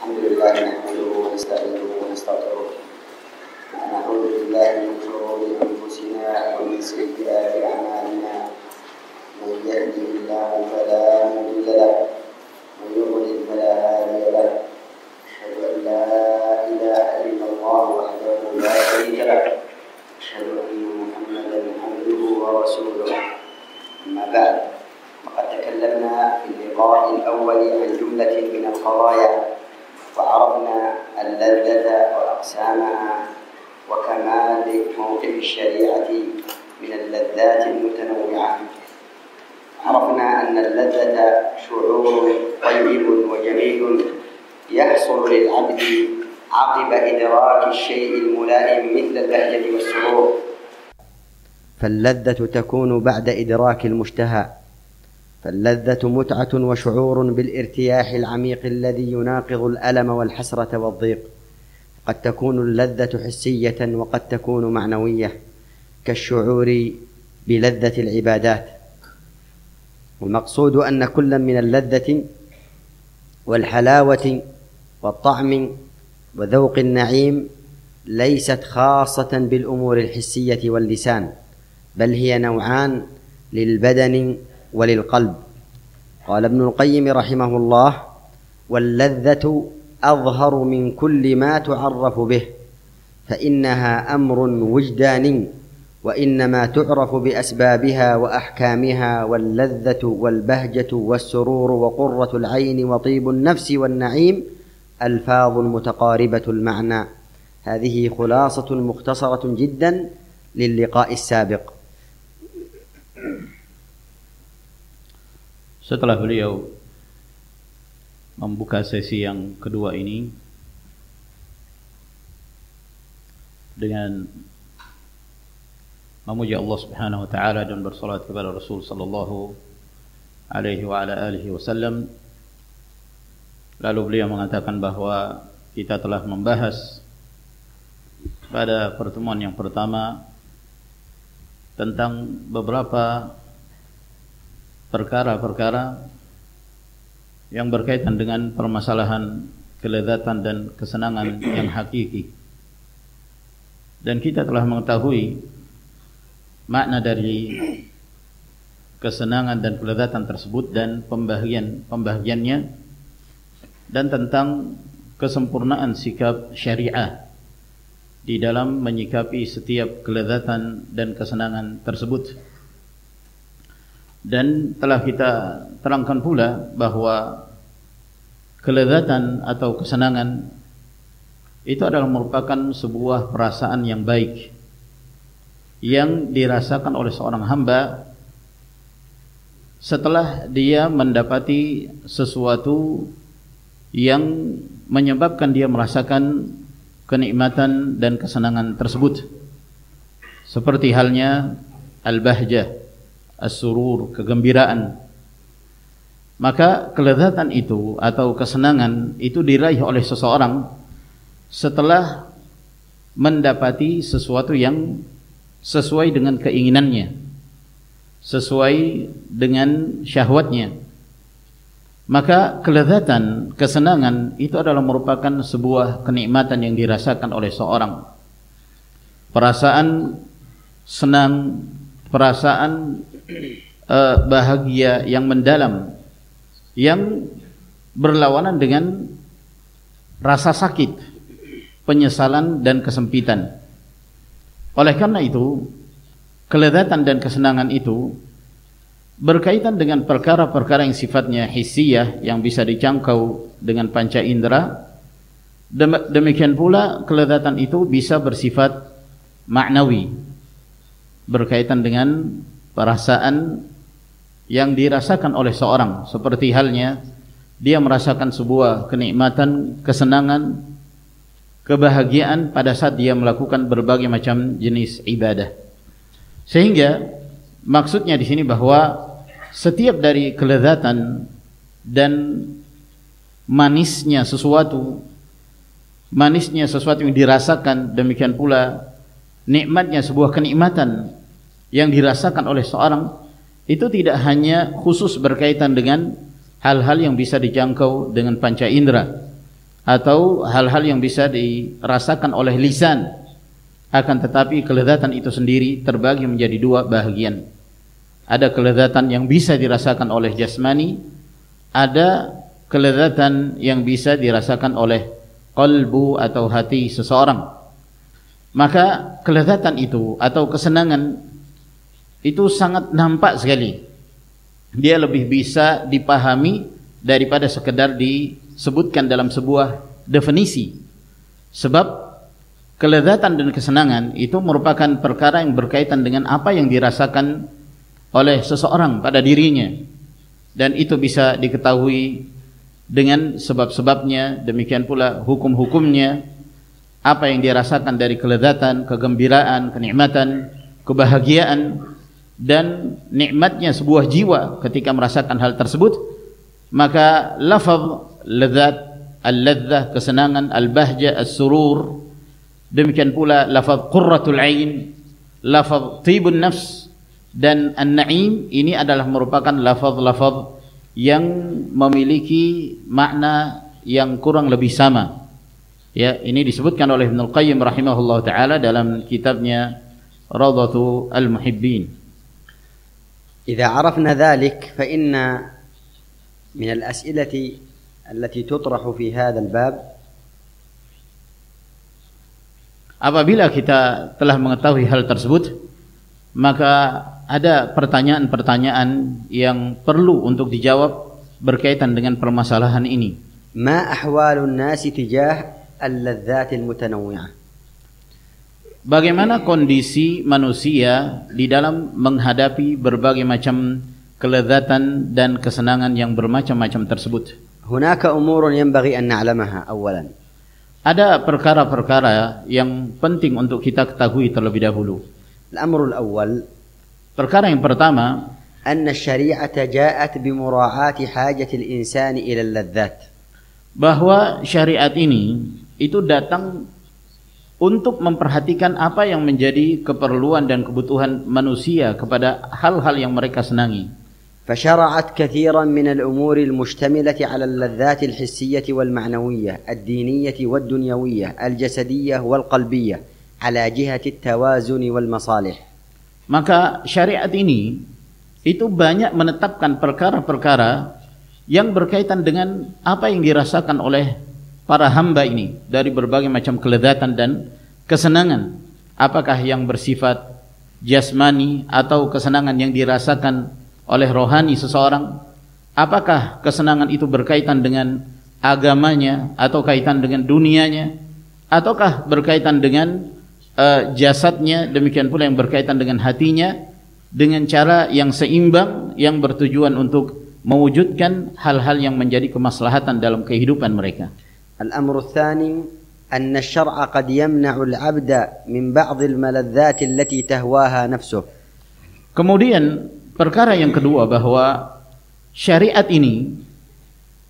الحمد لله نحمده ونستعينه ونستغفره ونعوذ بالله من شرور أنفسنا ومن سيئات أعمالنا من يهده الله فلا مضل له ومن يضلل فلا هادي له أشهد أن لا إله إلا الله وحده لا شريك له أشهد أن محمدا عبده ورسوله أما بعد وقد تكلمنا في اللقاء الأول عن جملة من القضايا وعرفنا اللذة وأقسامها وكمال موقف الشريعة من اللذات المتنوعة. عرفنا أن اللذة شعور طيب وجميل يحصل للعبد عقب إدراك الشيء الملائم مثل البهجة والسرور، فاللذة تكون بعد إدراك المشتهى، فاللذة متعة وشعور بالارتياح العميق الذي يناقض الألم والحسرة والضيق. قد تكون اللذة حسية وقد تكون معنوية كالشعور بلذة العبادات. والمقصود أن كل من اللذة والحلاوة والطعم وذوق النعيم ليست خاصة بالأمور الحسية واللسان، بل هي نوعان للبدن وللقلب. قال ابن القيم رحمه الله: واللذة أظهر من كل ما تعرف به، فإنها أمر وجداني، وإنما تعرف بأسبابها وأحكامها. واللذة والبهجة والسرور وقرة العين وطيب النفس والنعيم ألفاظ متقاربة المعنى. هذه خلاصة مختصرة جدا للقاء السابق. Setelah beliau membuka sesi yang kedua ini dengan memuji Allah Subhanahu wa taala dan bersalat kepada Rasul sallallahu alaihi wa ala alihi wasallam, lalu beliau mengatakan bahwa kita telah membahas pada pertemuan yang pertama tentang beberapa perkara-perkara yang berkaitan dengan permasalahan kelezatan dan kesenangan yang hakiki, dan kita telah mengetahui makna dari kesenangan dan kelezatan tersebut dan pembagiannya, dan tentang kesempurnaan sikap syariah di dalam menyikapi setiap kelezatan dan kesenangan tersebut. Dan telah kita terangkan pula bahwa kelezatan atau kesenangan itu adalah merupakan sebuah perasaan yang baik yang dirasakan oleh seorang hamba setelah dia mendapati sesuatu yang menyebabkan dia merasakan kenikmatan dan kesenangan tersebut, seperti halnya al-bahjah, as-surur, kegembiraan. Maka kelezatan itu atau kesenangan itu diraih oleh seseorang setelah mendapati sesuatu yang sesuai dengan keinginannya, sesuai dengan syahwatnya. Maka kelezatan, kesenangan itu adalah merupakan sebuah kenikmatan yang dirasakan oleh seorang. Perasaan senang, perasaan bahagia yang mendalam, yang berlawanan dengan rasa sakit, penyesalan dan kesempitan. Oleh karena itu, kelezatan dan kesenangan itu berkaitan dengan perkara-perkara yang sifatnya hissiyah, yang bisa dicangkau dengan panca indera. Demikian pula kelezatan itu bisa bersifat maknawi, berkaitan dengan perasaan yang dirasakan oleh seorang, seperti halnya dia merasakan sebuah kenikmatan, kesenangan, kebahagiaan pada saat dia melakukan berbagai macam jenis ibadah. Sehingga maksudnya di sini bahwa setiap dari kelezatan dan manisnya sesuatu yang dirasakan, demikian pula nikmatnya sebuah kenikmatan yang dirasakan oleh seorang, itu tidak hanya khusus berkaitan dengan hal-hal yang bisa dijangkau dengan panca indera, atau hal-hal yang bisa dirasakan oleh lisan, akan tetapi kelezatan itu sendiri terbagi menjadi dua bahagian. Ada kelezatan yang bisa dirasakan oleh jasmani, ada kelezatan yang bisa dirasakan oleh qalbu atau hati seseorang. Maka kelezatan itu atau kesenangan itu sangat nampak sekali. Dia lebih bisa dipahami daripada sekedar disebutkan dalam sebuah definisi. Sebab kelezatan dan kesenangan itu merupakan perkara yang berkaitan dengan apa yang dirasakan oleh seseorang pada dirinya, dan itu bisa diketahui dengan sebab-sebabnya, demikian pula hukum-hukumnya, apa yang dirasakan dari kelezatan, kegembiraan, kenikmatan, kebahagiaan, dan nikmatnya sebuah jiwa ketika merasakan hal tersebut. Maka lafaz lezat, al-ladzah, kesenangan, al-bahja, as-surur, demikian pula lafaz qurratul ain, lafaz tibun nafs, dan an-na'im, ini adalah merupakan lafaz-lafaz yang memiliki makna yang kurang lebih sama. Ya, ini disebutkan oleh Ibnul Qayyim rahimahullah taala dalam kitabnya Rawdatul Muhibbin. إذا عرفنا ذلك فإن من الأسئلة التي تطرح في هذا الباب، apabila kita telah mengetahui hal tersebut, maka ada pertanyaan-pertanyaan yang perlu untuk dijawab berkaitan dengan permasalahan ini. ما أحوال الناس تجاه اللذات المتنوعة؟ Bagaimana kondisi manusia di dalam menghadapi berbagai macam kelezatan dan kesenangan yang bermacam-macam tersebut? هناك أمور ينبغي أن نعلمها. أولا، ada perkara-perkara yang penting untuk kita ketahui terlebih dahulu. الأمر الأول، perkara yang pertama, أن الشريعة جاءت بمراعاة حاجة الإنسان إلى اللذات. bahwa syariat ini itu datang untuk memperhatikan apa yang menjadi keperluan dan kebutuhan manusia kepada hal-hal yang mereka senangi. فشرعت كثيرا من الأمور المشتملة على اللذات الحسية والمعنوية الدينية والدنيوية الجسدية والقلبية على جهة التوازن والمصالح. Maka syariat ini itu banyak menetapkan perkara-perkara yang berkaitan dengan apa yang dirasakan oleh para hamba ini dari berbagai macam kelezatan dan kesenangan, apakah yang bersifat jasmani atau kesenangan yang dirasakan oleh rohani seseorang, apakah kesenangan itu berkaitan dengan agamanya atau kaitan dengan dunianya, ataukah berkaitan dengan jasadnya, demikian pula yang berkaitan dengan hatinya, dengan cara yang seimbang yang bertujuan untuk mewujudkan hal-hal yang menjadi kemaslahatan dalam kehidupan mereka. الأمر الثاني أن الشرع قد يمنع العبد من بعض الملذات التي تهواها نفسه. Kemudian perkara yang kedua, bahwa syariat ini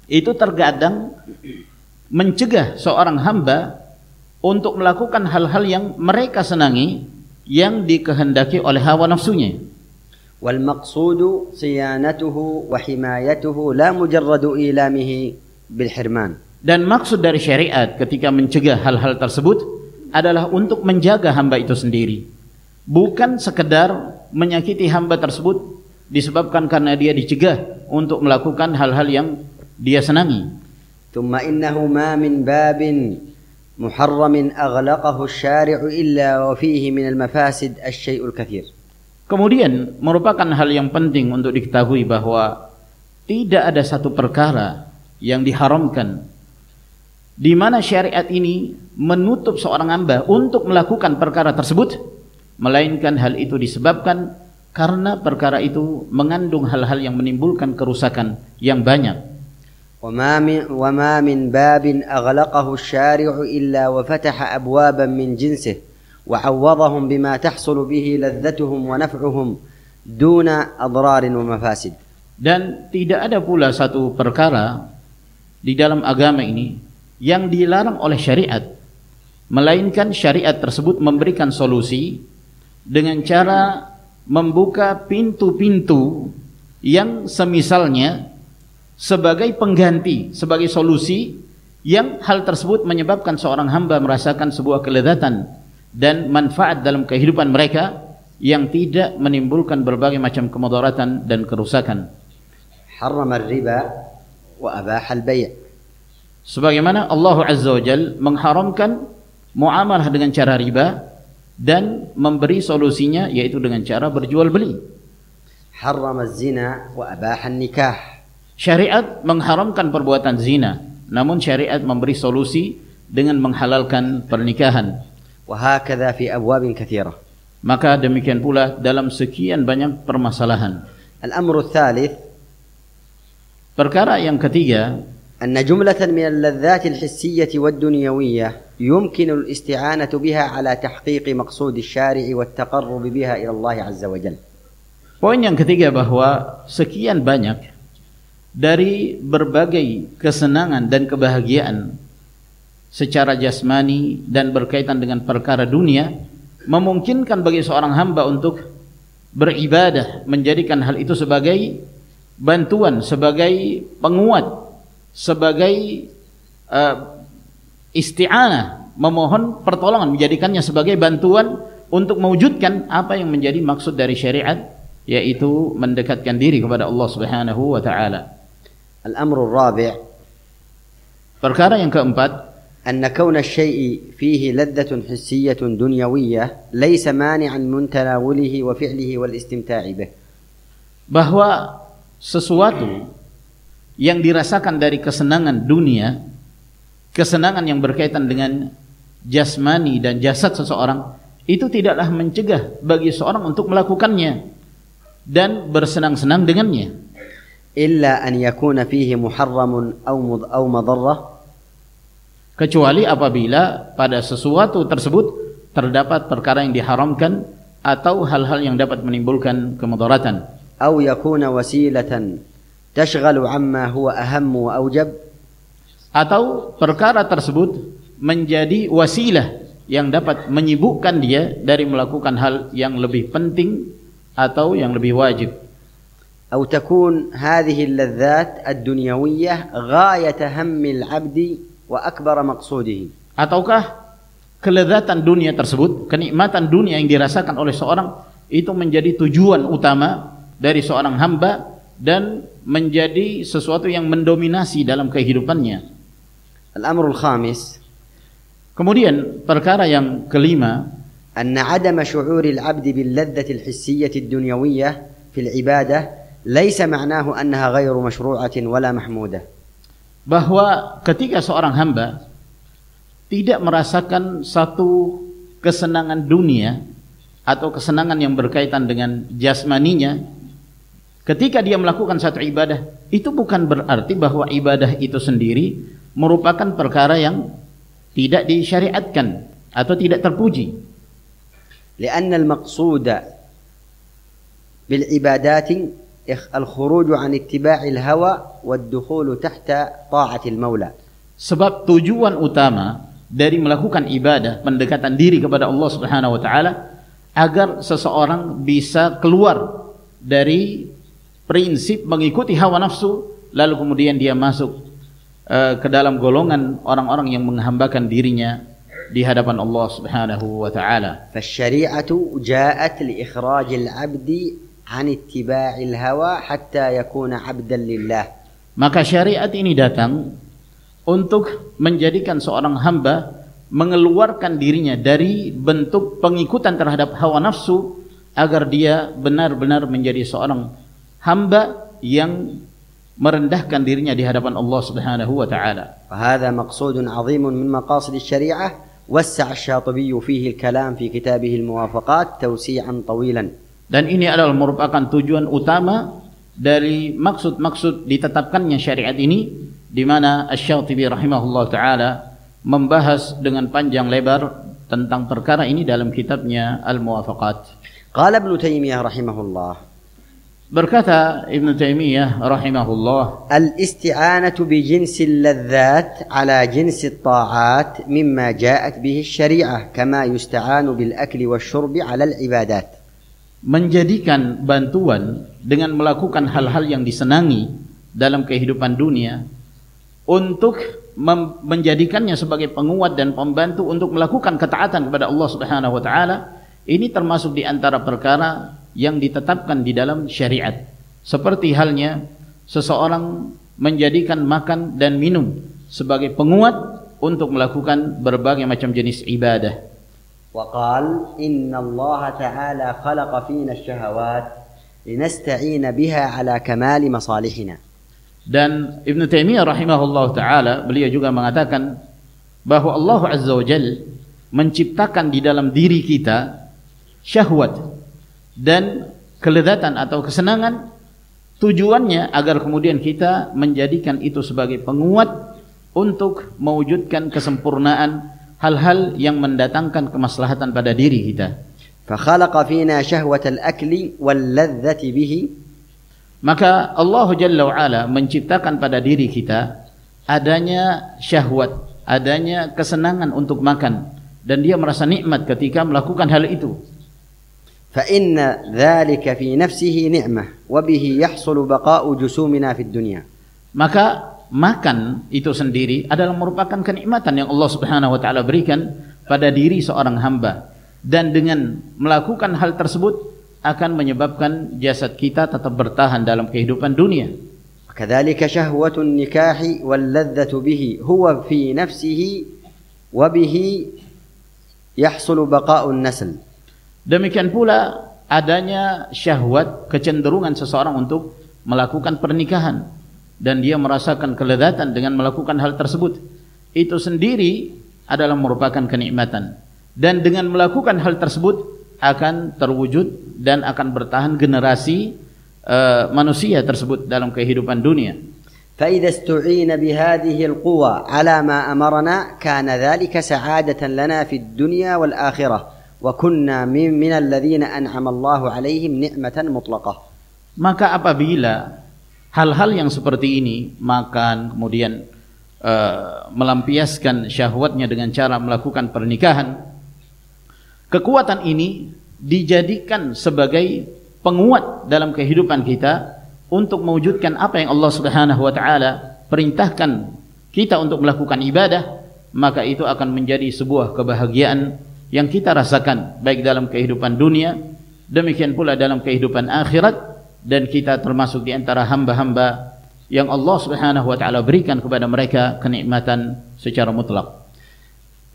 itu terkadang mencegah seorang hamba untuk melakukan hal-hal yang mereka senangi, yang dikehendaki oleh hawa nafsunya. والمقصود صيانته وحمايته لا مجرد إيلامه بالحرمان. Dan maksud dari syariat ketika mencegah hal-hal tersebut adalah untuk menjaga hamba itu sendiri, bukan sekedar menyakiti hamba tersebut disebabkan karena dia dicegah untuk melakukan hal-hal yang dia senangi. ثم إنه ما من باب محرم أغلقه الشارع إلا وفيه من المفاسد الشيء الكثير. Kemudian merupakan hal yang penting untuk diketahui bahwa tidak ada satu perkara yang diharamkan di mana syariat ini menutup seorang hamba untuk melakukan perkara tersebut, melainkan hal itu disebabkan karena perkara itu mengandung hal-hal yang menimbulkan kerusakan yang banyak. وما من باب أغلقه الشارع إلا وفتح أبوابا من جنسه وعوضهم بما تحصل به لذتهم ونفعهم دون أضرار ومفاسد. Dan tidak ada pula satu perkara di dalam agama ini yang dilarang oleh syariat, melainkan syariat tersebut memberikan solusi dengan cara membuka pintu-pintu yang semisalnya sebagai pengganti, sebagai solusi yang hal tersebut menyebabkan seorang hamba merasakan sebuah kelezatan dan manfaat dalam kehidupan mereka yang tidak menimbulkan berbagai macam kemudaratan dan kerusakan. Harrama ar-riba wa abaha al-bay'. Sebagaimana Allah Azza wa Jalla mengharamkan muamalah dengan cara riba dan memberi solusinya yaitu dengan cara berjual beli. Harrama az-zina wa abaha an-nikah. Syariat mengharamkan perbuatan zina, namun syariat memberi solusi dengan menghalalkan pernikahan. وهكذا في أبواب كثيرة. Maka demikian pula dalam sekian banyak permasalahan. الأمر الثالث, perkara yang ketiga, أن جملة من اللذات الحسية والدنيوية يمكن الاستعانة بها على تحقيق مقصود الشارع والتقرب بها إلى الله عز وجل. Poin yang ketiga bahwa sekian banyak dari berbagai kesenangan dan kebahagiaan secara jasmani dan berkaitan dengan perkara dunia memungkinkan bagi seorang hamba untuk beribadah, menjadikan hal itu sebagai bantuan, sebagai penguat, sebagai isti'anah, memohon pertolongan, menjadikannya sebagai bantuan untuk mewujudkan apa yang menjadi maksud dari syariat, yaitu mendekatkan diri kepada Allah Subhanahu wa taala. Al-amru ar-rabi', perkara yang keempat, أن كون الشيء فيه لذة حسية دنيوية ليس مانعا من تناوله وفعله والاستمتاع به. Bahwa sesuatu yang dirasakan dari kesenangan dunia, kesenangan yang berkaitan dengan jasmani dan jasad seseorang, itu tidaklah mencegah bagi seorang untuk melakukannya dan bersenang-senang dengannya. إلا أن يكون فيه محرم أو مضرة. Kecuali apabila pada sesuatu tersebut terdapat perkara yang diharamkan atau hal-hal yang dapat menimbulkan kemudaratan. أو يكون وسيلة تشغل عما هو أهم وأوجب. Atau perkara tersebut menjadi wasilah yang dapat menyibukkan dia dari melakukan hal yang lebih penting atau yang lebih wajib. أو تكون هذه اللذات الدنيوية غاية هم العبد وأكبر مقصوده. Ataukah kelezatan dunia tersebut, kenikmatan dunia yang dirasakan oleh seorang itu menjadi tujuan utama dari seorang hamba dan menjadi sesuatu yang mendominasi dalam kehidupannya. Al-amrul khamis, kemudian perkara yang kelima, أن عدم شعور العبد باللذة الحسية الدنيوية في العبادة ليس معناه أنها غير مشروعة ولا محمودة. Bahwa ketika seorang hamba tidak merasakan satu kesenangan dunia atau kesenangan yang berkaitan dengan jasmaninya, ketika dia melakukan satu ibadah, itu bukan berarti bahwa ibadah itu sendiri merupakan perkara yang tidak disyariatkan atau tidak terpuji. لأن المقصود بالعبادات الخروج عن اتباع الهوى والدخول تحت طاعة المولى. Sebab tujuan utama dari melakukan ibadah, pendekatan diri kepada Allah Subhanahu wa taala, agar seseorang bisa keluar dari prinsip mengikuti hawa nafsu lalu kemudian dia masuk ke dalam golongan orang-orang yang menghambakan dirinya di hadapan Allah Subhanahu wa taala. فالشريعة جاءت لإخراج العبد عن اتباع الهوى حتى يكون عبدا لله. Maka syariat ini datang untuk menjadikan seorang hamba mengeluarkan dirinya dari bentuk pengikutan terhadap hawa nafsu agar dia benar-benar menjadi seorang hamba yang merendahkan dirinya di hadapan Allah Subhanahu wa taala. وهذا مقصود عظيم من مقاصد الشريعة وسع الشاطبي فيه الكلام في كتابه الموافقات توسيعا طويلا. Dan ini adalah merupakan tujuan utama dari maksud-maksud ditetapkannya syariat ini, di mana Asy-Syatibi rahimahullah taala membahas dengan panjang lebar tentang perkara ini dalam kitabnya Al-Muwafaqat. Qala Ibnu Taimiyah rahimahullah, berkata Ibnu Taimiyah rahimahullah, al-isti'anatu bi jinsi al-ladzat ala jinsi at-ta'at mimma ja'at bihi asy-syari'ah kama yusta'anu bil akli wasyurbi ala al-ibadat. Menjadikan bantuan dengan melakukan hal-hal yang disenangi dalam kehidupan dunia untuk menjadikannya sebagai penguat dan pembantu untuk melakukan ketaatan kepada Allah Subhanahu wa taala. Ini termasuk di antara perkara yang ditetapkan di dalam syariat. Seperti halnya seseorang menjadikan makan dan minum sebagai penguat untuk melakukan berbagai macam jenis ibadah. وقال إن الله تعالى خلق فينا الشهوات لنستعين بها على كمال مصالحنا. Dan Ibn Taimiyah rahimahullah ta'ala, beliau juga mengatakan bahwa Allah Azza wa Jal menciptakan di dalam diri kita syahwat dan kelezatan atau kesenangan, tujuannya agar kemudian kita menjadikan itu sebagai penguat untuk mewujudkan kesempurnaan hal-hal yang mendatangkan kemaslahatan pada diri kita. فخلق فينا شهوة الأكل واللذة به. Maka Allah Jalla wa'ala menciptakan pada diri kita adanya syahwat, adanya kesenangan untuk makan, dan dia merasa nikmat ketika melakukan hal itu. فإن ذلك في نفسه نعمة وبه يحصل بقاء جسومنا في الدنيا. Maka makan itu sendiri adalah merupakan kenikmatan yang Allah Subhanahu wa taala berikan pada diri seorang hamba, dan dengan melakukan hal tersebut akan menyebabkan jasad kita tetap bertahan dalam kehidupan dunia. كذلك شهوة النكاح واللذة به هو في نفسه وبه يحصل بقاء النسل. Demikian pula adanya syahwat, kecenderungan seseorang untuk melakukan pernikahan, dan dia merasakan kelezatan dengan melakukan hal tersebut. Itu sendiri adalah merupakan kenikmatan, dan dengan melakukan hal tersebut akan terwujud dan akan bertahan generasi manusia tersebut dalam kehidupan dunia. فإذا استعين بهذه القوى على ما أمرنا كان ذلك سعادة لنا في الدنيا والآخرة وكنا من الذين أنعم الله عليهم نعمة مطلقة. Maka apabila hal-hal yang seperti ini, makan, kemudian melampiaskan syahwatnya dengan cara melakukan pernikahan, kekuatan ini dijadikan sebagai penguat dalam kehidupan kita untuk mewujudkan apa yang Allah Subhanahu wa taala perintahkan kita untuk melakukan ibadah, maka itu akan menjadi sebuah kebahagiaan yang kita rasakan baik dalam kehidupan dunia, demikian pula dalam kehidupan akhirat, dan kita termasuk di antara hamba-hamba yang Allah Subhanahu wa taala berikan kepada mereka kenikmatan secara mutlak.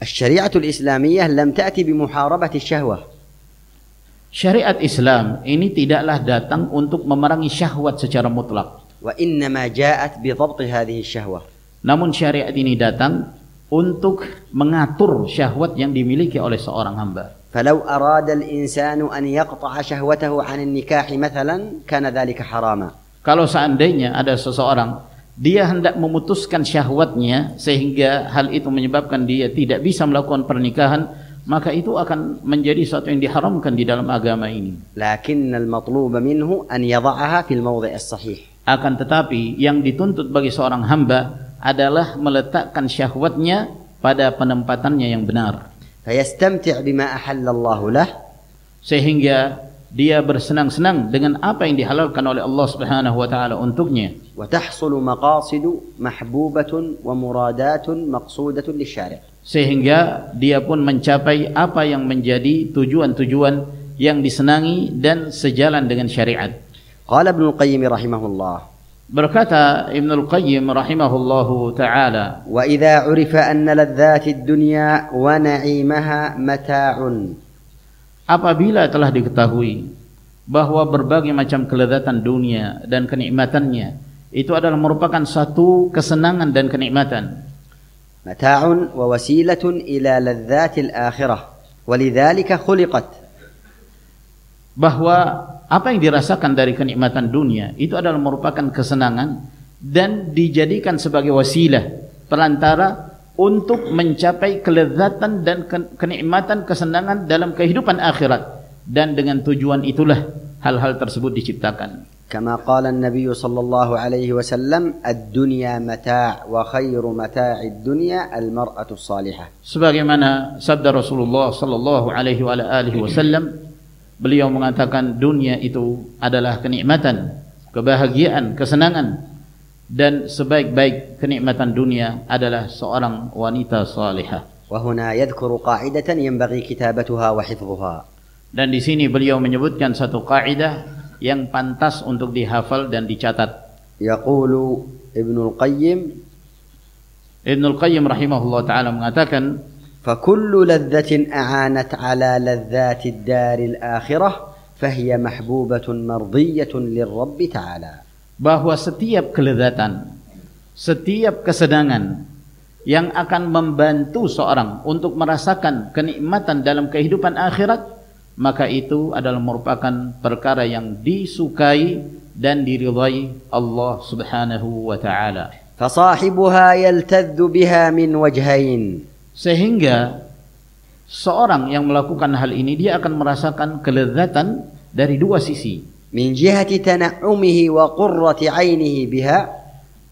الشريعة الإسلامية لم تأتي بمحاربة الشهوة. Syariat Islam ini tidaklah datang untuk memerangi syahwat secara mutlak. وإنما جاءت بضبط هذه الشهوة. Namun syariat ini datang untuk mengatur syahwat yang dimiliki oleh seorang hamba. فلو أراد الإنسان أن يقطع شهوته عن النكاح مثلا كان ذلك حراما. Kalau seandainya ada seseorang dia hendak memutuskan syahwatnya sehingga hal itu menyebabkan dia tidak bisa melakukan pernikahan, maka itu akan menjadi sesuatu yang diharamkan di dalam agama ini. لكن المطلوب منه أن يضعها في الموضع الصحيح. Akan tetapi yang dituntut bagi seorang hamba adalah meletakkan syahwatnya pada penempatannya yang benar. فيستمتع بما أحل الله له. Sehingga dia bersenang-senang dengan apa yang dihalalkan oleh Allah Subhanahu wa taala untuknya. وتحصل مقاصد محبوبة ومرادات مقصودة للشارع. Sehingga dia pun mencapai apa yang menjadi tujuan-tujuan yang disenangi dan sejalan dengan syariat. قال ابن القيم رحمه الله. Berkata Ibnul Qayyim rahimahullahu taala, وإذا عرف أن لذات الدنيا ونعيمها متاع. Apabila telah diketahui bahwa berbagai macam kelezatan dunia dan kenikmatannya itu adalah merupakan satu kesenangan dan kenikmatan. متاع ووسيلة إلى لذات الآخرة ولذلك خلقت. Bahwa apa yang dirasakan dari kenikmatan dunia itu adalah merupakan kesenangan dan dijadikan sebagai wasilah, perantara untuk mencapai kelezatan dan kenikmatan kesenangan dalam kehidupan akhirat, dan dengan tujuan itulah hal-hal tersebut diciptakan. كما قال النبي صلى الله عليه وسلم الدنيا متاع وخير متاع الدنيا المرأة الصالحة. Sebagaimana sabda Rasulullah sallallahu alaihi wasallam, beliau mengatakan dunia itu adalah kenikmatan, kebahagiaan, kesenangan, dan sebaik-baik kenikmatan dunia adalah seorang wanita salihah. وهنا يذكر قاعدة ينبغي كتابتها وحفظها. Dan di sini beliau menyebutkan satu kaidah yang pantas untuk dihafal dan dicatat. يقول ابن القيم Ibnul Qayyim rahimahullah ta'ala mengatakan, فكل لذة أعانت على لذات الدار الآخرة فهي محبوبة مرضية للرب تعالى. bahwa setiap kelezatan, setiap kesenangan yang akan membantu seorang untuk merasakan kenikmatan dalam kehidupan akhirat, maka itu adalah merupakan perkara yang disukai dan diridhai Allah Subhanahu wa taala. فصاحبها يلتذ بها من وجهين. Sehingga seorang yang melakukan hal ini dia akan merasakan kelezatan dari dua sisi. من جهة تنعمه وقرة عينه بها.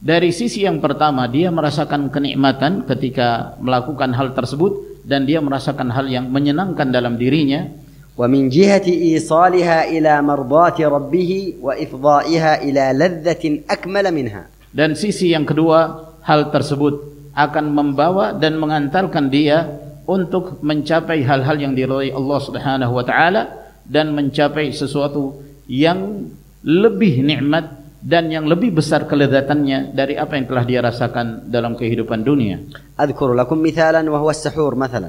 Dari sisi yang pertama dia merasakan kenikmatan ketika melakukan hal tersebut dan dia merasakan hal yang menyenangkan dalam dirinya. ومن جهة إيصالها إلى مرضاة ربه وإفضائها إلى لذة أكمل منها. Dan sisi yang kedua, hal tersebut akan membawa dan mengantarkan dia untuk mencapai hal-hal yang diridhai Allah Subhanahu wa taala dan mencapai sesuatu yang lebih nikmat dan yang lebih besar kelezatannya dari apa yang telah dia rasakan dalam kehidupan dunia. أذكر لكم مثالا وهو السحور مثلا.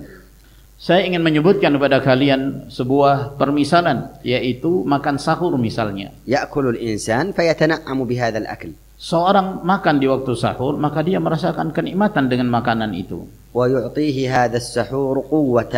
Saya ingin menyebutkan kepada kalian sebuah permisalan, yaitu makan sahur misalnya. يأكل الإنسان فيتنعم بهذا الأكل. Seorang makan di waktu sahur, maka dia merasakan kenikmatan dengan makanan itu. ويعطيه هذا السحور قوة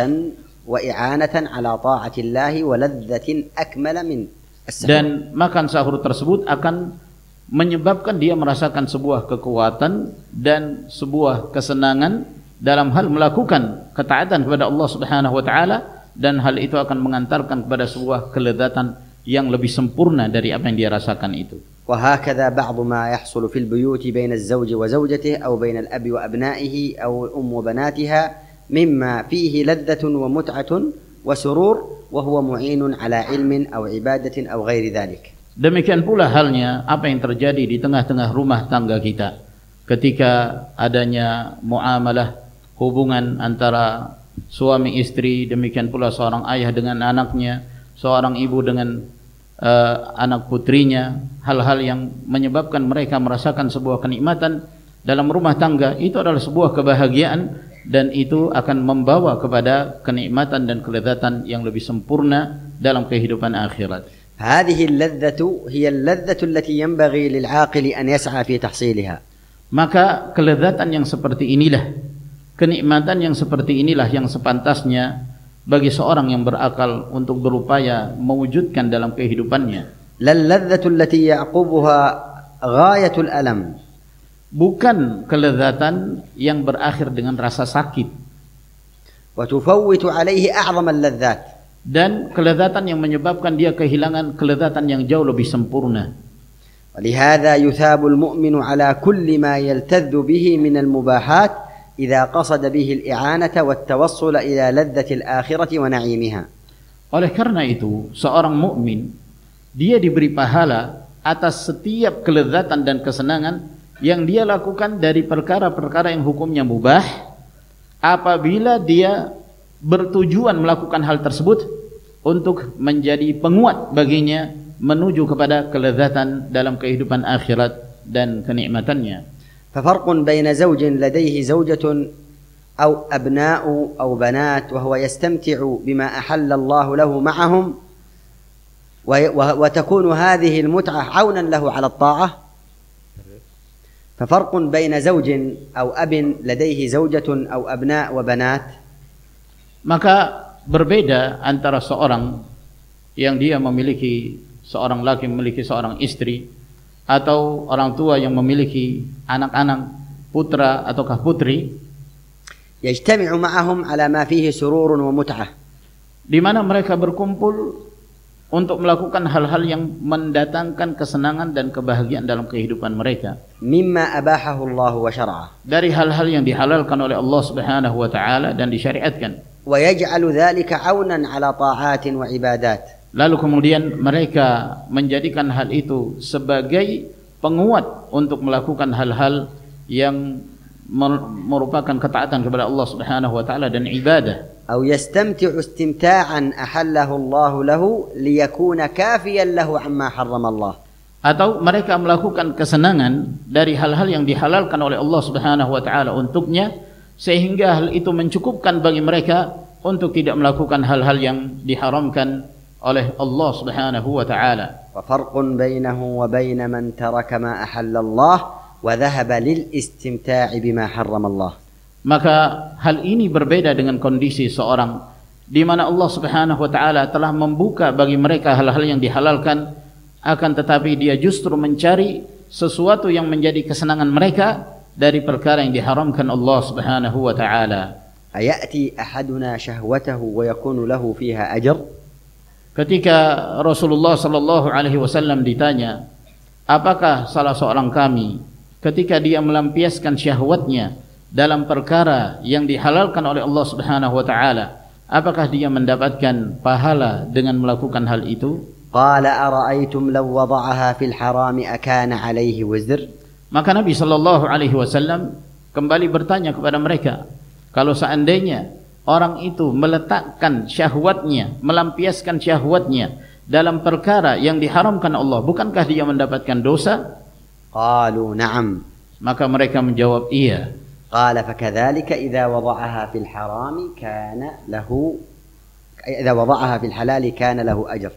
وإعانة على طاعة الله ولذة أكمل من السحور. Dan makan sahur tersebut akan menyebabkan dia merasakan sebuah kekuatan dan sebuah kesenangan dalam hal melakukan ketaatan kepada Allah Subhanahu wa taala, dan hal itu akan mengantarkan kepada sebuah kelezatan yang lebih sempurna dari apa yang dia rasakan itu. وهكذا بعض ما يحصل في البيوت بين الزوج وزوجته أو بين الأب وأبنائه أو الأم وبناتها مما فيه لذة ومتعة وسرور وهو معين على علم أو عبادة أو غير ذلك. Demikian pula halnya apa yang terjadi di tengah-tengah rumah tangga kita ketika adanya muamalah hubungan antara suami istri, demikian pula seorang ayah dengan anaknya, seorang ibu dengan anak putrinya, hal-hal yang menyebabkan mereka merasakan sebuah kenikmatan dalam rumah tangga, itu adalah sebuah kebahagiaan dan itu akan membawa kepada kenikmatan dan kelezatan yang lebih sempurna dalam kehidupan akhirat. هذه اللذة هي اللذة التي ينبغي للعاقل أن يسعى في تحصيلها. Maka kelezatan yang seperti inilah, kenikmatan yang seperti inilah yang sepantasnya bagi seorang yang berakal untuk berupaya mewujudkan dalam kehidupannya. للذة التي يعقبها غاية الألم. Bukan kelezatan yang berakhir dengan rasa sakit. وتفوت عليه أعظم اللذات. Dan kelezatan yang menyebabkan dia kehilangan kelezatan yang jauh lebih sempurna. ولهذا يثاب المؤمن على كل ما يلتذ به من المباحات إذا قصد به الإعانة والتوصل إلى لذة الآخرة ونعيمها. Oleh karena itu, seorang mukmin dia diberi pahala atas setiap kelezatan dan kesenangan yang dia lakukan dari perkara-perkara yang hukumnya mubah, apabila dia bertujuan melakukan hal tersebut untuk menjadi penguat baginya menuju kepada kelezatan dalam kehidupan akhirat dan kenikmatannya. ففرق بين زوج لديه زوجة أو أبناء أو بنات وهو يستمتع بما أحل الله له معهم وتكون هذه المتعة عونا له على الطاعة. ففرق بين زوج أو أب لديه زوجة أو أبناء وبنات. Maka berbeda antara seorang yang dia memiliki seorang laki memiliki seorang istri, atau orang tua yang memiliki anak-anak putra ataukah putri, يجتمع معهم على ما فيه سرور ومتعة. di mana mereka berkumpul untuk melakukan hal-hal yang mendatangkan kesenangan dan kebahagiaan dalam kehidupan mereka. مما أباحه الله وشرعه. Dari hal-hal yang dihalalkan oleh Allah Subhanahu wa taala dan disyariatkan. ويجعل ذلك عونا على طاعات وعبادات. Lalu kemudian mereka menjadikan hal itu sebagai penguat untuk melakukan hal-hal yang merupakan ketaatan kepada Allah Subhanahu wa taala dan ibadah. أو يستمتع استمتاعا أحله الله له ليكون كافيا له عما حرم الله. Atau mereka melakukan kesenangan dari hal-hal yang dihalalkan oleh Allah Subhanahu wa taala untuknya, sehingga hal itu mencukupkan bagi mereka untuk tidak melakukan hal-hal yang diharamkan oleh Allah Subhanahu wa taala. وفرق بينه وبين من ترك ما أحل الله وذهب للاستمتاع بما حرم الله. Maka hal ini berbeda dengan kondisi seorang di mana Allah Subhanahu wa taala telah membuka bagi mereka hal-hal yang dihalalkan, akan tetapi dia justru mencari sesuatu yang menjadi kesenangan mereka dari perkara yang diharamkan Allah Subhanahu wa taala. أيأتي أحدنا شهوته ويكون له فيها أجر؟ Ketika Rasulullah sallallahu alaihi wasallam ditanya, apakah salah seorang kami ketika dia melampiaskan syahwatnya dalam perkara yang dihalalkan oleh Allah Subhanahu wa taala, apakah dia mendapatkan pahala dengan melakukan hal itu? قال أرأيتم لو وضعها في الحرام أكان عليه وزر؟ Maka Nabi sallallahu alaihi wasallam kembali bertanya kepada mereka, kalau seandainya orang itu meletakkan syahwatnya, melampiaskan syahwatnya dalam perkara yang diharamkan Allah, bukankah dia mendapatkan dosa? قالوا نعم. Maka mereka menjawab iya. قال فكذلك إذا وضعها في الحرام كان له، إذا وضعها في الحلال كان له أجر.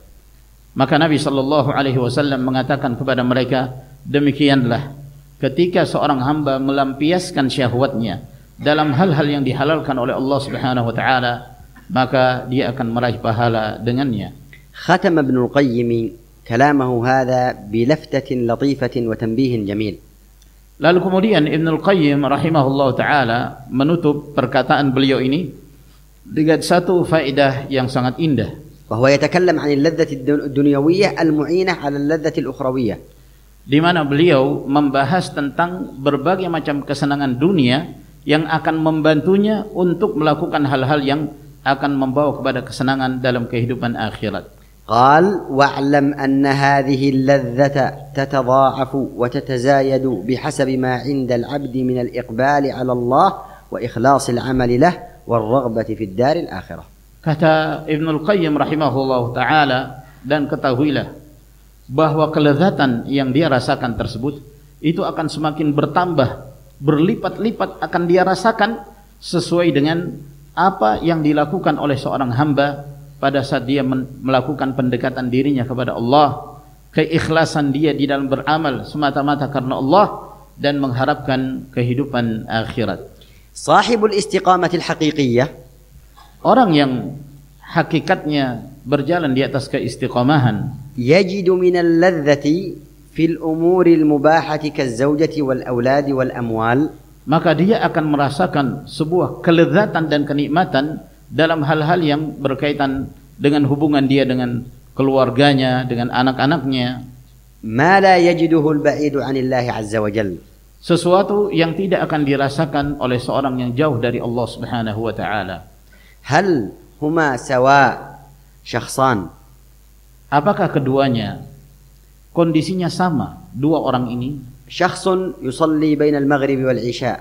Maka Nabi sallallahu alaihi wasallam mengatakan kepada mereka, demikianlah ketika seorang hamba melampiaskan syahwatnya dalam hal-hal yang dihalalkan oleh Allah Subhanahu wa taala, maka dia akan meraih pahala dengannya. ختم ابن القيم كلامه هذا بلفتة لطيفة وتنبيه جميل. Lalu kemudian Ibnul Qayyim rahimahullah ta'ala menutup perkataan beliau ini dengan satu faedah yang sangat indah. وهو يتكلم عن اللذة الدنيوية المعينة على اللذة الأخروية. Di mana beliau membahas tentang berbagai macam kesenangan dunia yang akan membantunya untuk melakukan hal-hal yang akan membawa kepada kesenangan dalam kehidupan akhirat. قال واعلم أن هذه اللذة تتضاعف وتتزايد بحسب ما عند العبد من الإقبال على الله وإخلاص العمل له والرغبة في الدار الآخرة. Kata Ibnul Qayyim rahimahullah ta'ala, dan ketahuilah bahwa kelezatan yang dia rasakan tersebut itu akan semakin bertambah, berlipat-lipat akan dia rasakan sesuai dengan apa yang dilakukan oleh seorang hamba pada saat dia melakukan pendekatan dirinya kepada Allah, keikhlasan dia di dalam beramal semata-mata karena Allah dan mengharapkan kehidupan akhirat. صاحب الاستقامة الحقيقية، orang yang hakikatnya berjalan di atas keistiqamahan, يجد من اللذة في الأمور المباحة كالزوجة والأولاد والأموال. maka dia akan merasakan sebuah kelezatan dan kenikmatan dalam hal-hal yang berkaitan dengan hubungan dia dengan keluarganya, dengan anak-anaknya. ما لا يجده البعيد عن الله عز وجل. Sesuatu yang tidak akan dirasakan oleh seorang yang jauh dari Allah Subhanahu wa taala. هل هما سواء شخصان؟ Apakah keduanya kondisinya sama, dua orang ini? شخص يصلي بين المغرب والعشاء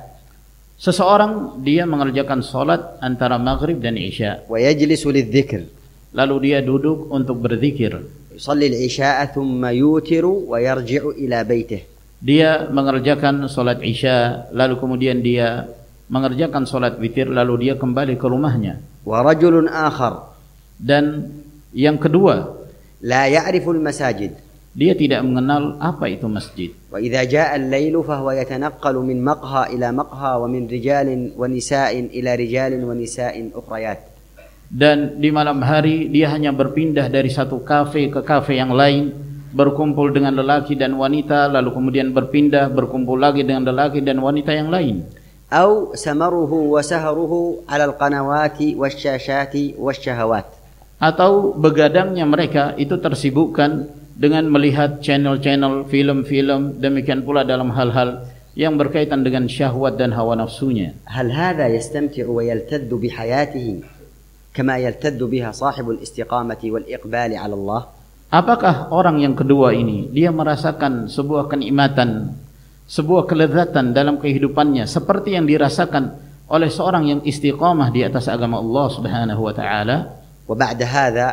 Seseorang dia mengerjakan salat antara maghrib dan isya, ويجلس للذكر. lalu dia duduk untuk berzikir. يصلي العشاء ثم يوتر ويرجع إلى بيته. Dia mengerjakan salat isya, lalu kemudian dia mengerjakan salat witir, lalu dia kembali ke rumahnya. ورجل آخر Dan yang kedua, لا يعرف المساجد. dia tidak mengenal apa itu masjid. وإذا جاء الليل فهو يتنقل من مقهى إلى مقهى ومن رجال ونساء إلى رجال ونساء أخريات. Dan di malam hari dia hanya berpindah dari satu kafe ke kafe yang lain, berkumpul dengan lelaki dan wanita, lalu kemudian berpindah berkumpul lagi dengan lelaki dan wanita yang lain. أو سمره وسهره على القنوات والشاشات والشهوات. Atau begadangnya mereka itu tersibukkan dengan melihat channel-channel film-film, demikian pula dalam hal-hal yang berkaitan dengan syahwat dan hawa nafsunya. هل هذا يستمتع ويلتذ بحياته كما يلتذ بها صاحب الاستقامة والإقبال على الله؟ Apakah orang yang kedua ini dia merasakan sebuah kenikmatan, sebuah kelezatan dalam kehidupannya seperti yang dirasakan oleh seorang yang istiqamah di atas agama Allah Subhanahu wa taala? وبعد هذا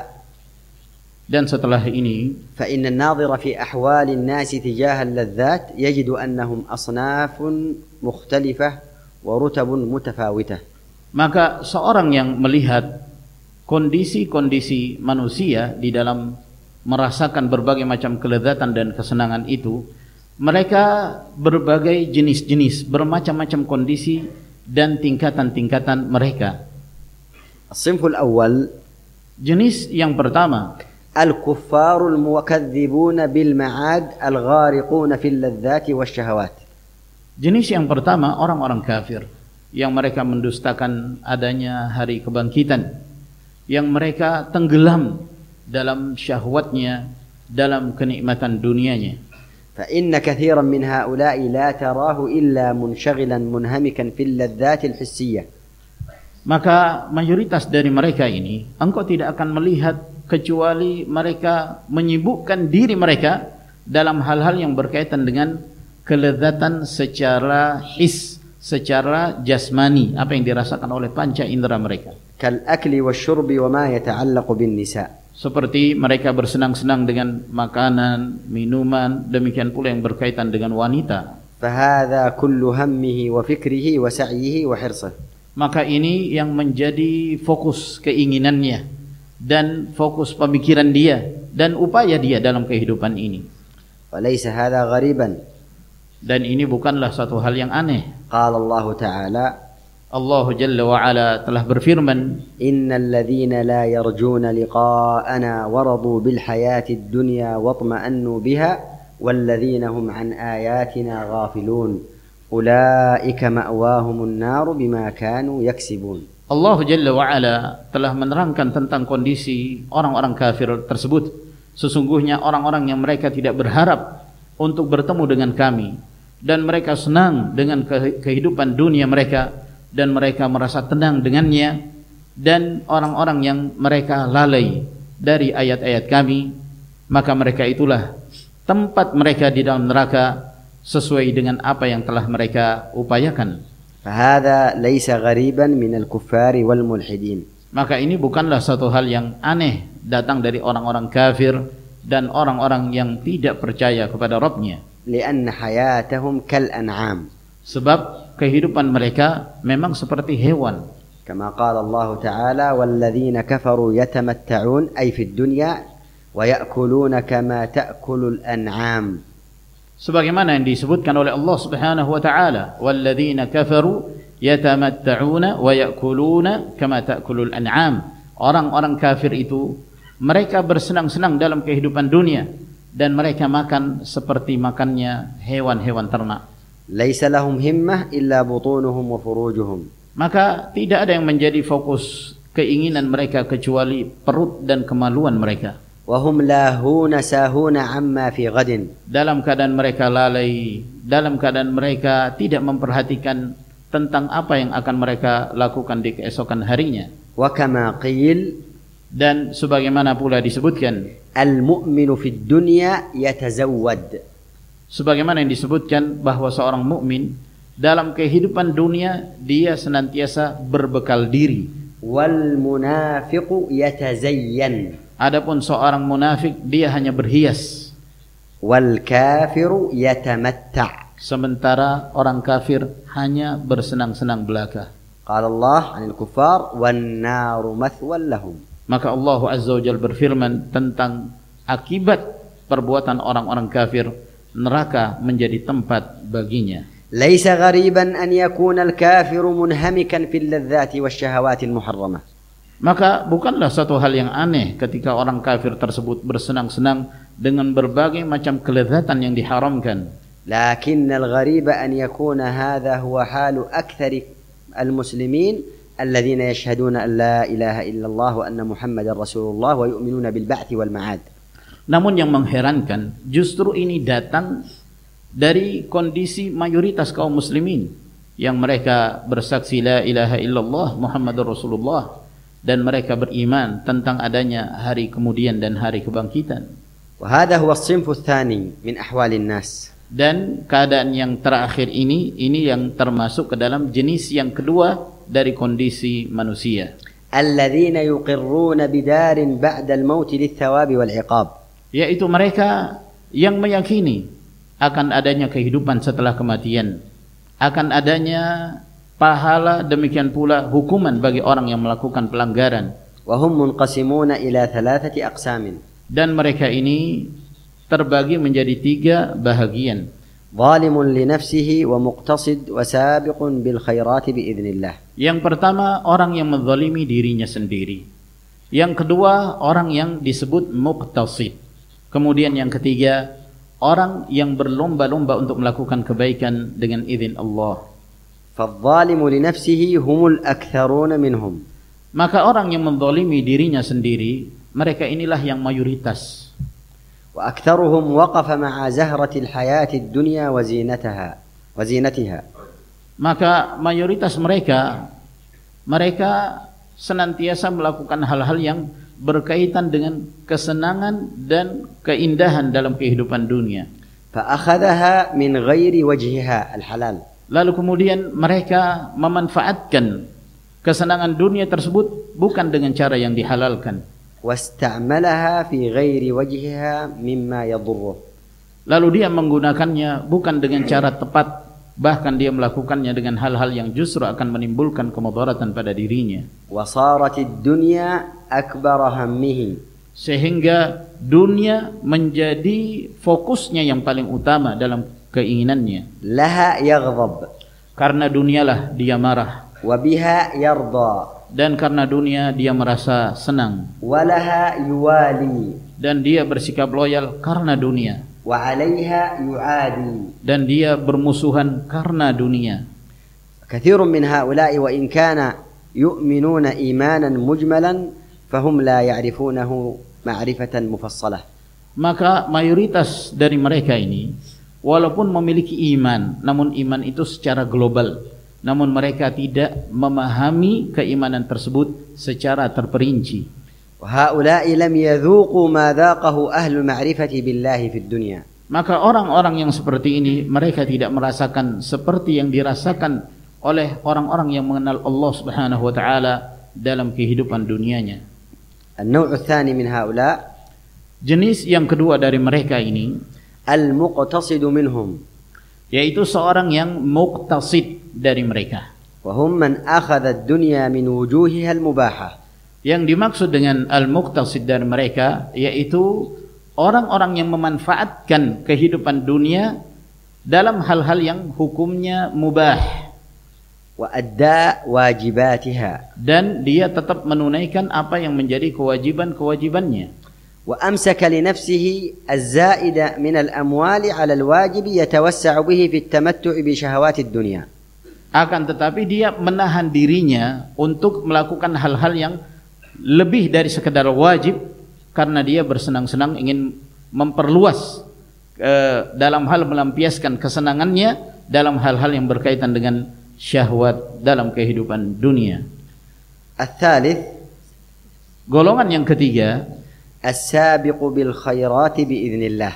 Dan setelah ini, فإن الناظر في أحوال الناس تجاه اللذات يجد أنهم أصناف مختلفة ورتب متفاوتة. maka seorang yang melihat kondisi-kondisi manusia di dalam merasakan berbagai macam kelezatan dan kesenangan itu, mereka berbagai jenis-jenis, bermacam-macam kondisi dan tingkatan-tingkatan mereka. الصنف الأول Jenis yang pertama, الكفار المكذبون بالمعاد الغارقون في اللذات والشهوات. jenis yang pertama orang-orang kafir yang mereka mendustakan adanya hari kebangkitan, yang mereka tenggelam dalam syahwatnya, dalam kenikmatan dunianya. فإن كثيرا من هؤلاء لا تراه إلا منشغلا منهمكا في اللذات الحسية. Maka mayoritas dari mereka ini engkau tidak akan melihat kecuali mereka menyibukkan diri mereka dalam hal-hal yang berkaitan dengan kelezatan secara his, secara jasmani, apa yang dirasakan oleh panca indera mereka. كالأكل والشرب وما يتعلق بالنساء. Seperti mereka bersenang-senang dengan makanan, minuman, demikian pula yang berkaitan dengan wanita. فهذا كل همه وفكره وسعيه وحرصه. Maka ini yang menjadi fokus keinginannya dan fokus pemikiran dia dan upaya dia dalam kehidupan ini. وليس هذا غريبا. Dan ini bukanlah satu hal yang aneh. قال الله تعالى Allah Jalla wa Ala telah berfirman, إن الذين لا يرجون لقاءنا ورضوا بالحياة الدنيا واطمأنوا بها والذين هم عن آياتنا غافلون أولئك مأواهم النار بما كانوا يكسبون. Allah Jalla wa Ala telah menerangkan tentang kondisi orang-orang kafir tersebut. Sesungguhnya orang-orang yang mereka tidak berharap untuk bertemu dengan kami, dan mereka senang dengan kehidupan dunia mereka, dan mereka merasa tenang dengannya, dan orang-orang yang mereka lalai dari ayat-ayat kami, maka mereka itulah tempat mereka di dalam neraka sesuai dengan apa yang telah mereka upayakan. فهذا ليس غريبا من الكفار والملحدين. Maka ini bukanlah satu hal yang aneh datang dari orang-orang kafir dan orang-orang yang tidak percaya kepada Rabb-Nya. لأن حياتهم كالأنعام. Sebab kehidupan mereka memang seperti hewan. كما قال الله تعالى والذين كفروا يتمتعون أي في الدنيا ويأكلون كما تأكل الأنعام. Sebagaimana yang disebutkan oleh Allah Subhanahu wa taala, walladzina kafaru yatamatta'una wa ya'kuluna kama ta'kulul an'am. Orang-orang kafir itu mereka bersenang-senang dalam kehidupan dunia dan mereka makan seperti makannya hewan-hewan ternak. ليس لهم همة إلا بطونهم وفروجهم. Maka tidak ada yang menjadi fokus keinginan mereka kecuali perut dan kemaluan mereka. وهم لاهون ساهون عما في غد. Dalam keadaan mereka lalai, dalam keadaan mereka tidak memperhatikan tentang apa yang akan mereka lakukan di keesokan harinya. وكما قيل Dan sebagaimana pula disebutkan, المؤمن في الدنيا يتزود. sebagaimana yang disebutkan bahwa seorang mukmin dalam kehidupan dunia dia senantiasa berbekal diri. والمنافق يتزين. Adapun seorang munafik dia hanya berhias. والكافر يتمتع. Sementara orang kafir hanya bersenang-senang belaka. قال الله عن الكفار والنار مثوى لهم. Maka Allah Azza wa Jalla berfirman tentang akibat perbuatan orang-orang kafir, neraka menjadi tempat baginya. ليس غريبا أن يكون الكافر منهمكا في اللذات والشهوات المحرمة. Maka bukanlah satu hal yang aneh ketika orang kafir tersebut bersenang-senang dengan berbagai macam kelezatan yang diharamkan. لكن الغريب أن يكون هذا هو حال أكثر المسلمين الذين يشهدون أن لا إله إلا الله وأن محمد رسول الله ويؤمنون بالبعث والمعاد. Namun yang mengherankan justru ini datang dari kondisi mayoritas kaum muslimin yang mereka bersaksi la ilaha illallah Muhammadur Rasulullah dan mereka beriman tentang adanya hari kemudian dan hari kebangkitan. وهذا هو الصنف الثاني من أحوال الناس. Dan keadaan yang terakhir ini yang termasuk ke dalam jenis yang kedua dari kondisi manusia. الذين يقرون بدار بعد الموت للثواب والعقاب. Yaitu mereka yang meyakini akan adanya kehidupan setelah kematian, akan adanya pahala, demikian pula hukuman bagi orang yang melakukan pelanggaran. وهم منقسمون إلى 3 أقسام. Dan mereka ini terbagi menjadi 3 bahagian. ظالم لنفسه ومقتصد وسابق بالخيرات بإذن الله. Yang pertama, orang yang menzalimi dirinya sendiri. Yang kedua, orang yang disebut muqtasid. Kemudian yang ketiga, orang yang berlomba-lomba untuk melakukan kebaikan dengan izin Allah. فالظالم لنفسه هم الأكثرون منهم. Maka orang yang menzalimi dirinya sendiri, mereka inilah yang mayoritas. وأكثرهم وقف مع زهرة الحياة الدنيا وزينتها. Maka mayoritas mereka senantiasa melakukan hal-hal yang berkaitan dengan kesenangan dan keindahan dalam kehidupan dunia. فأخذها من غير وجهها الحلال. Lalu kemudian mereka memanfaatkan kesenangan dunia tersebut bukan dengan cara yang dihalalkan. واستعملها في غير وجهها مما يضره. Lalu dia menggunakannya bukan dengan cara tepat, bahkan dia melakukannya dengan hal-hal yang justru akan menimbulkan kemudaratan pada dirinya. وصارت الدنيا أكبر همه. Sehingga dunia menjadi fokusnya yang paling utama dalam keinginannya. لها يغضب. Karena dunialah dia marah. وبها يرضى. Dan karena dunia dia merasa senang. ولها يوالي. Dan dia bersikap loyal karena dunia. وعليها يعادي. Dan dia bermusuhan karena dunia. كثير من هؤلاء وإن كان يؤمنون إيمانا مجملا فهم لا يعرفونه معرفة مفصلة. Maka mayoritas dari mereka ini walaupun memiliki iman, namun iman itu secara global, namun mereka tidak memahami keimanan tersebut secara terperinci. وهؤلاء لم يذوقوا ما ذاقه أهل المعرفة بالله في الدنيا. Maka orang-orang yang seperti ini mereka tidak merasakan seperti yang dirasakan oleh orang-orang yang mengenal Allah Subhanahu wa taala dalam kehidupan dunianya. النوع الثاني من هؤلاء, jenis yang kedua dari mereka ini, المقتصد منهم, yaitu seorang yang muqtasid dari mereka. وهم من أخذ الدنيا من وجوهها المباحة. Yang dimaksud dengan al-muqtasid dari mereka yaitu orang-orang yang memanfaatkan kehidupan dunia dalam hal-hal yang hukumnya mubah. وأداء واجباتها. Dan dia tetap menunaikan apa yang menjadi kewajiban-kewajibannya. وأمسك لنفسه الزائد من الأموال على الواجب يتوسع به في التمتع بشهوات الدنيا. Akan tetapi dia menahan dirinya untuk melakukan hal-hal yang lebih dari sekedar wajib karena dia bersenang-senang ingin memperluas dalam hal melampiaskan kesenangannya dalam hal-hal yang berkaitan dengan syahwat dalam kehidupan dunia. الثالث, golongan yang ketiga, السابق بالخيرات بإذن الله.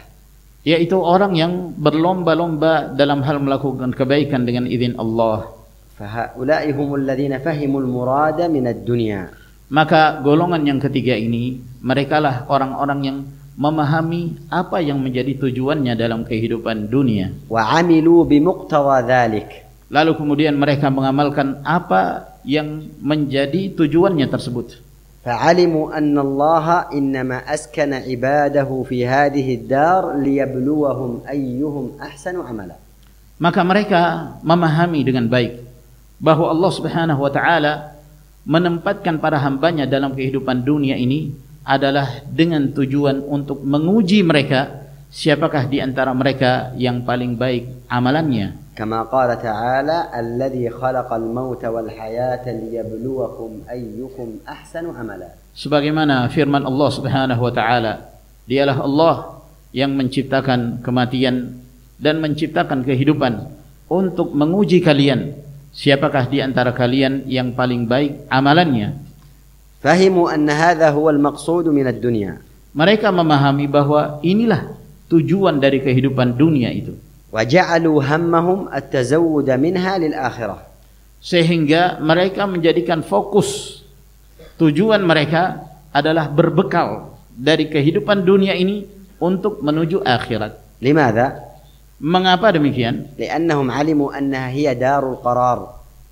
yaitu orang yang berlomba-lomba dalam hal melakukan kebaikan dengan izin Allah. فهؤلاء هم الذين فهموا المراد من الدنيا. Maka golongan yang ketiga ini, merekalah orang-orang yang memahami apa yang menjadi tujuannya dalam kehidupan dunia. وعملوا بمقتضى ذلك. Lalu kemudian mereka mengamalkan apa yang menjadi tujuannya tersebut. فعلموا أن الله إنما أسكن عباده في هذه الدار ليبلوهم أيهم أحسن عملا. Maka mereka memahami dengan baik bahwa Allah Subhanahu wa taala menempatkan para hambanya dalam kehidupan dunia ini adalah dengan tujuan untuk menguji mereka siapakah di antara mereka yang paling baik amalannya. كما قال تعالى الذي خلق الموت والحياة ليبلوكم أيكم أحسن عملا. Sebagaimana firman Allah Subhanahu wa taala, dialah Allah yang menciptakan kematian dan menciptakan kehidupan untuk menguji kalian siapakah di antara kalian yang paling baik amalannya. فهموا أن هذا هو المقصود من الدنيا. Mereka memahami bahwa inilah tujuan dari kehidupan dunia itu. وجعلوا همهم التزود منها للآخرة. Sehingga mereka menjadikan fokus tujuan mereka adalah berbekal dari kehidupan dunia ini untuk menuju akhirat. لماذا؟ Mengapa demikian? لأنهم علموا أنها هي دار القرار.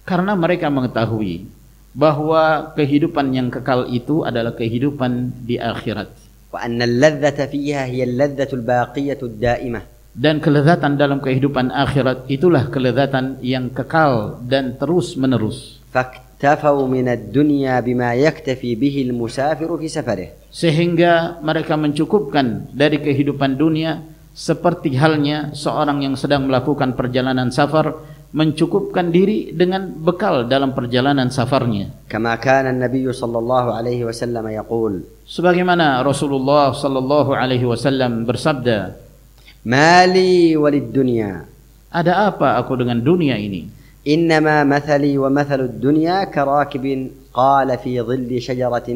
Karena mereka mengetahui bahwa kehidupan yang kekal itu adalah kehidupan di akhirat. وأن اللذة فيها هي اللذة الباقية الدائمة. Dan kelezatan dalam kehidupan akhirat itulah kelezatan yang kekal dan terus menerus. فاكتفوا من الدنيا بما يكتفي به المسافر في سفره. Sehingga mereka mencukupkan dari kehidupan dunia seperti halnya seorang yang sedang melakukan perjalanan safar mencukupkan diri dengan bekal dalam perjalanan safarnya. كما كان النبي صلى الله عليه وسلم يقول. Sebagaimana Rasulullah sallallahu alaihi wasallam bersabda, ما لي وللدنيا. ada apa aku dengan dunia ini? إنما مثلي ومثل الدنيا كراكب قال في ظل شجرة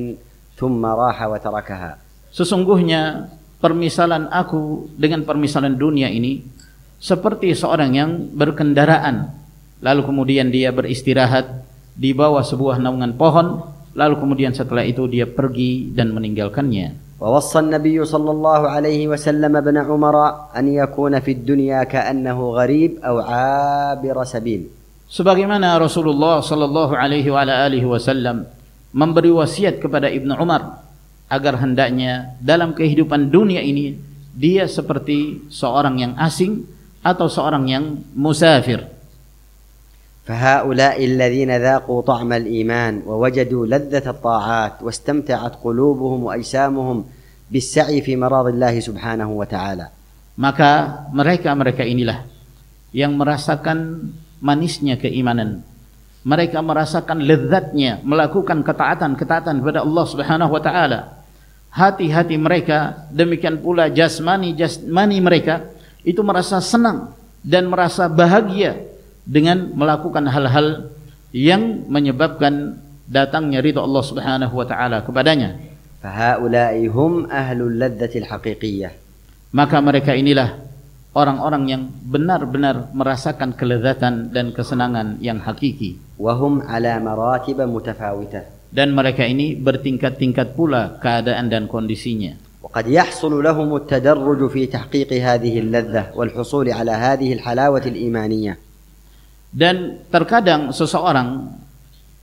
ثم راح وتركها. Sesungguhnya permisalan aku dengan permisalan dunia ini seperti seorang yang berkendaraan, lalu kemudian dia beristirahat di bawah sebuah naungan pohon, lalu kemudian setelah itu dia pergi dan meninggalkannya. ووصى النبي صلى الله عليه وسلم ابن عمر أن يكون في الدنيا كأنه غريب أو عابر سبيل. Sebagaimana Rasulullah sallallahu alaihi wasallam memberi wasiat kepada Ibnu Umar agar hendaknya dalam kehidupan dunia ini dia seperti seorang yang asing atau seorang yang musafir. فهؤلاء الذين ذاقوا طعم الإيمان ووجدوا لذة الطاعات واستمتعت قلوبهم وأجسامهم بالسعي في مراد الله سبحانه وتعالى. Maka mereka inilah yang merasakan manisnya keimanan. Mereka merasakan lezatnya melakukan ketaatan kepada Allah Subhanahu wa taala. Hati-hati mereka, demikian pula jasmani mereka itu merasa senang dan merasa bahagia dengan melakukan hal-hal yang menyebabkan datangnya ridha Allah Subhanahu wa taala kepadanya. فهؤلاء هم أهل اللذة الحقيقية. Maka mereka inilah orang-orang yang benar-benar merasakan kelezatan dan kesenangan yang hakiki. وهم على مراتب متفاوتة. Dan mereka ini bertingkat-tingkat pula keadaan dan kondisinya. وقد يحصل لهم التدرج في تحقيق هذه اللذة والحصول على هذه الحلاوة الإيمانية. Dan terkadang seseorang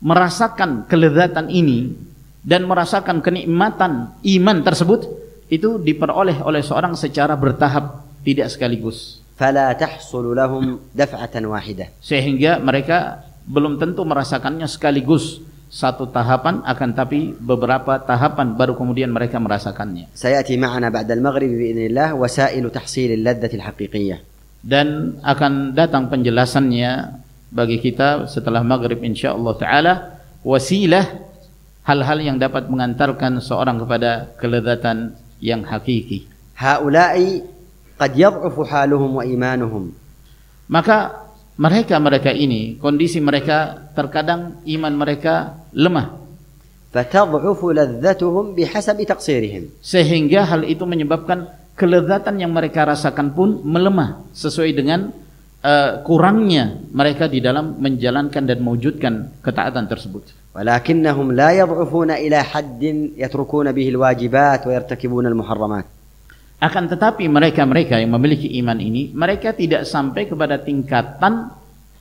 merasakan kelezatan ini dan merasakan kenikmatan iman tersebut itu diperoleh oleh seorang secara bertahap, tidak sekaligus. فلا تحصل لهم دفعة واحدة. Sehingga mereka belum tentu merasakannya sekaligus satu tahapan, akan tapi beberapa tahapan baru kemudian mereka merasakannya. سيأتي معنا بعد المغرب بإذن الله وسائل تحصيل اللذة الحقيقية. Dan akan datang penjelasannya bagi kita setelah maghrib insyaallah ta'ala, wasilah hal-hal yang dapat mengantarkan seorang kepada kelezatan yang hakiki. هؤلاء قد يضعف حالهم وإيمانهم. Maka mereka ini kondisi mereka terkadang iman mereka lemah, فتضعف لذتهم بحسب تقصيرهم. sehingga hal itu menyebabkan kelezatan yang mereka rasakan pun melemah sesuai dengan kurangnya mereka di dalam menjalankan dan mewujudkan ketaatan tersebut. ولكنهم لا يضعفون إلى حد يتركون به الواجبات ويرتكبون المحرمات. Akan tetapi mereka yang memiliki iman ini, mereka tidak sampai kepada tingkatan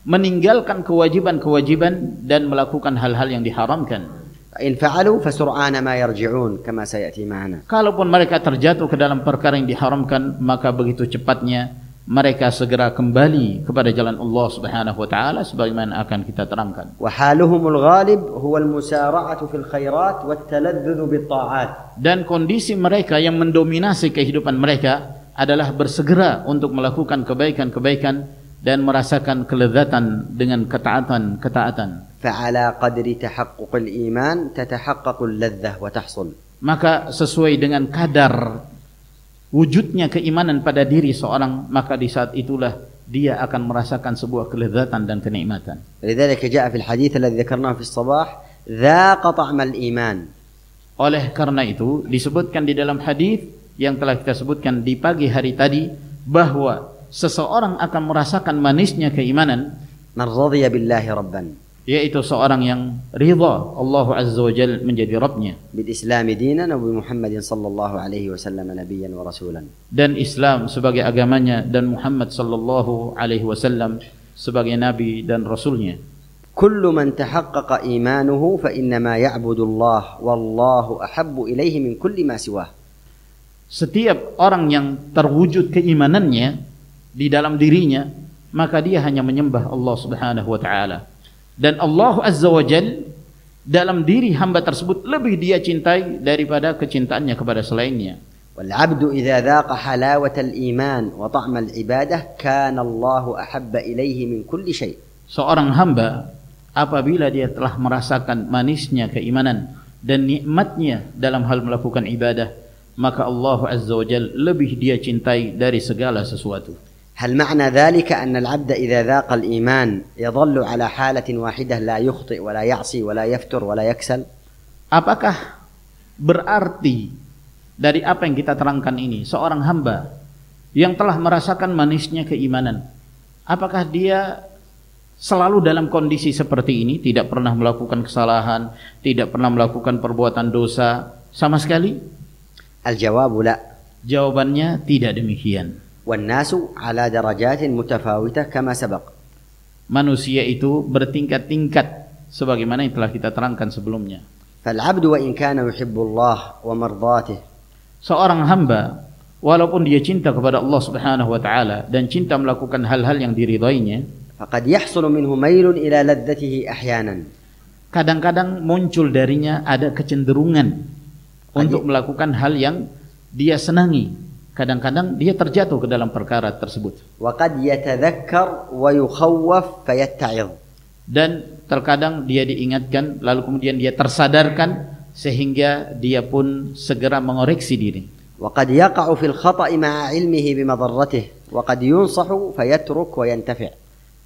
meninggalkan kewajiban-kewajiban dan melakukan hal-hal yang diharamkan. إن فعلوا فسرعان ما يرجعون كما سيأتي معنا. Kalaupun mereka terjatuh ke dalam perkara yang diharamkan, maka begitu cepatnya mereka segera kembali kepada jalan Allah Subhanahu wa taala sebagaimana akan kita terangkan. وحالهم الغالب هو المسارعة في الخيرات والتلذذ بالطاعات. Dan kondisi mereka yang mendominasi kehidupan mereka adalah bersegera untuk melakukan kebaikan-kebaikan dan merasakan kelezatan dengan ketaatan-ketaatan. فعلى قدر تحقق الإيمان تتحقق اللذة وتحصل. Maka sesuai dengan kadar wujudnya keimanan pada diri seorang, maka di saat itulah dia akan merasakan sebuah kelezatan dan kenikmatan. لذلك جاء في الحديث الذي ذكرناه في الصباح ذاق طعم الإيمان. Oleh karena itu disebutkan di dalam hadis yang telah kita sebutkan di pagi hari tadi bahwa seseorang akan merasakan manisnya keimanan من رضي بالله ربا yaitu seorang yang ridha Allah Azza wa Jalla menjadi Rabbnya, بالإسلام دينا وبمحمد صلى الله عليه وسلم نبيا ورسولا, dan Islam sebagai agamanya dan Muhammad sallallahu alaihi wasallam sebagai nabi dan rasulnya. كل من تحقق إيمانه فإنما يعبد الله والله أحب إليه من كل ما سواه. Setiap orang yang terwujud keimanannya di dalam dirinya, maka dia hanya menyembah Allah Subhanahu wa taala. Dan Allah Azza wa Jalla dalam diri hamba tersebut lebih dia cintai daripada kecintaannya kepada selainnya. والعبد إذا ذاق حلاوة الإيمان وطعم العبادة كان الله أحب إليه من كل شيء. Seorang hamba apabila dia telah merasakan manisnya keimanan dan nikmatnya dalam hal melakukan ibadah, maka Allah Azza wa Jalla lebih dia cintai dari segala sesuatu. هل معنى ذلك أن العبد إذا ذاق الإيمان يظل على حالة واحدة لا يخطئ ولا يعصي ولا يفتر ولا يكسل؟ Apakah berarti dari apa yang kita terangkan ini, seorang hamba yang telah merasakan manisnya keimanan, apakah dia selalu dalam kondisi seperti ini, tidak pernah melakukan kesalahan, tidak pernah melakukan perbuatan dosa sama sekali? الجواب لا. Jawabannya tidak demikian. والناس على درجات متفاوتة كما سبق. Manusia itu bertingkat-tingkat sebagaimana yang telah kita terangkan sebelumnya. فالعبد وإن كان يحب الله ومرضاته, seorang hamba walaupun dia cinta kepada Allah Subhanahu wa taala dan cinta melakukan hal-hal yang diridainya, فقد يحصل منه ميل إلى لذته أحيانا. kadang-kadang muncul darinya ada kecenderungan untuk melakukan hal yang dia senangi. Kadang-kadang dia terjatuh ke dalam perkara tersebut. وقد يتذكر ويخوف فيتعظ. Dan terkadang dia diingatkan lalu kemudian dia tersadarkan sehingga dia pun segera mengoreksi diri. وقد يقع في الخطأ مع علمه بمضرته وقد ينصح فيترك وينتفع.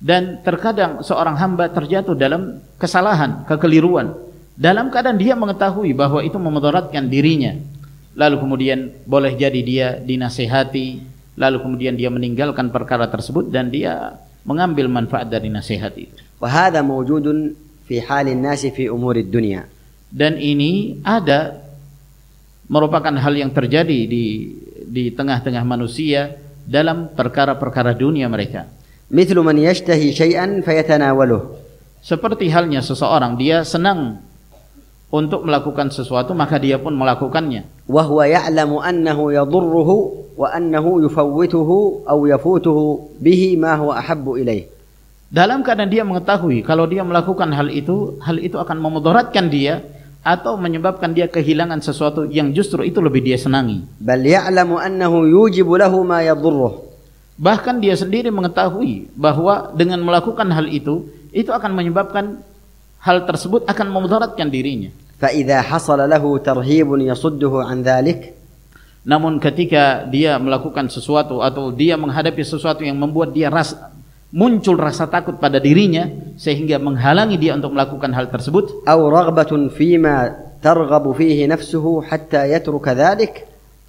Dan terkadang seorang hamba terjatuh dalam kesalahan, kekeliruan, dalam keadaan dia mengetahui bahwa itu memudaratkan dirinya. Lalu kemudian boleh jadi dia dinasihati, lalu kemudian dia meninggalkan perkara tersebut dan dia mengambil manfaat dari nasihat itu. وهذا موجود في حال الناس في أمور الدنيا. Dan ini ada, merupakan hal yang terjadi di tengah-tengah manusia dalam perkara-perkara dunia mereka. مثل من يشتهي شيئا فيتناوله. Seperti halnya seseorang dia senang untuk melakukan sesuatu maka dia pun melakukannya. وهو يعلم أنه يضره وأنه يفوته أو يفوته به ما هو أحب إليه. Dalam keadaan dia mengetahui kalau dia melakukan hal itu akan memudaratkan dia atau menyebabkan dia kehilangan sesuatu yang justru itu lebih dia senangi. بل يعلم أنه يوجب له ما يضره. Bahkan dia sendiri mengetahui bahwa dengan melakukan hal itu akan menyebabkan hal tersebut akan memudaratkan dirinya. فإذا حصل له ترهيب يصده عن ذلك. Namun ketika dia melakukan sesuatu atau dia menghadapi sesuatu yang membuat dia muncul rasa takut pada dirinya sehingga menghalangi dia untuk melakukan hal tersebut, أو رغبة فيما ترغب فيه نفسه حتى يترك ذلك.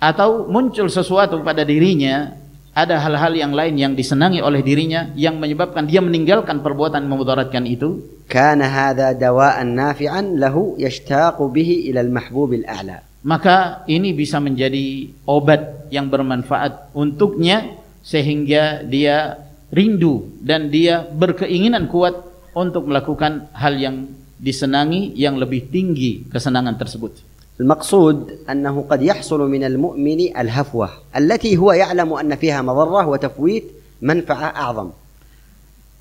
Atau muncul sesuatu pada dirinya, ada hal-hal yang lain yang disenangi oleh dirinya yang menyebabkan dia meninggalkan perbuatan memudaratkan itu, كان هذا دواء نافعا له يشتاق به إلى المحبوب الأعلى. maka ini bisa menjadi obat yang bermanfaat untuknya sehingga dia rindu dan dia berkeinginan kuat untuk melakukan hal yang disenangi yang lebih tinggi kesenangan tersebut. المقصود أنه قد يحصل من المؤمن الهفوة التي هو يعلم أن فيها مضرة وتفويت منفعة أعظم.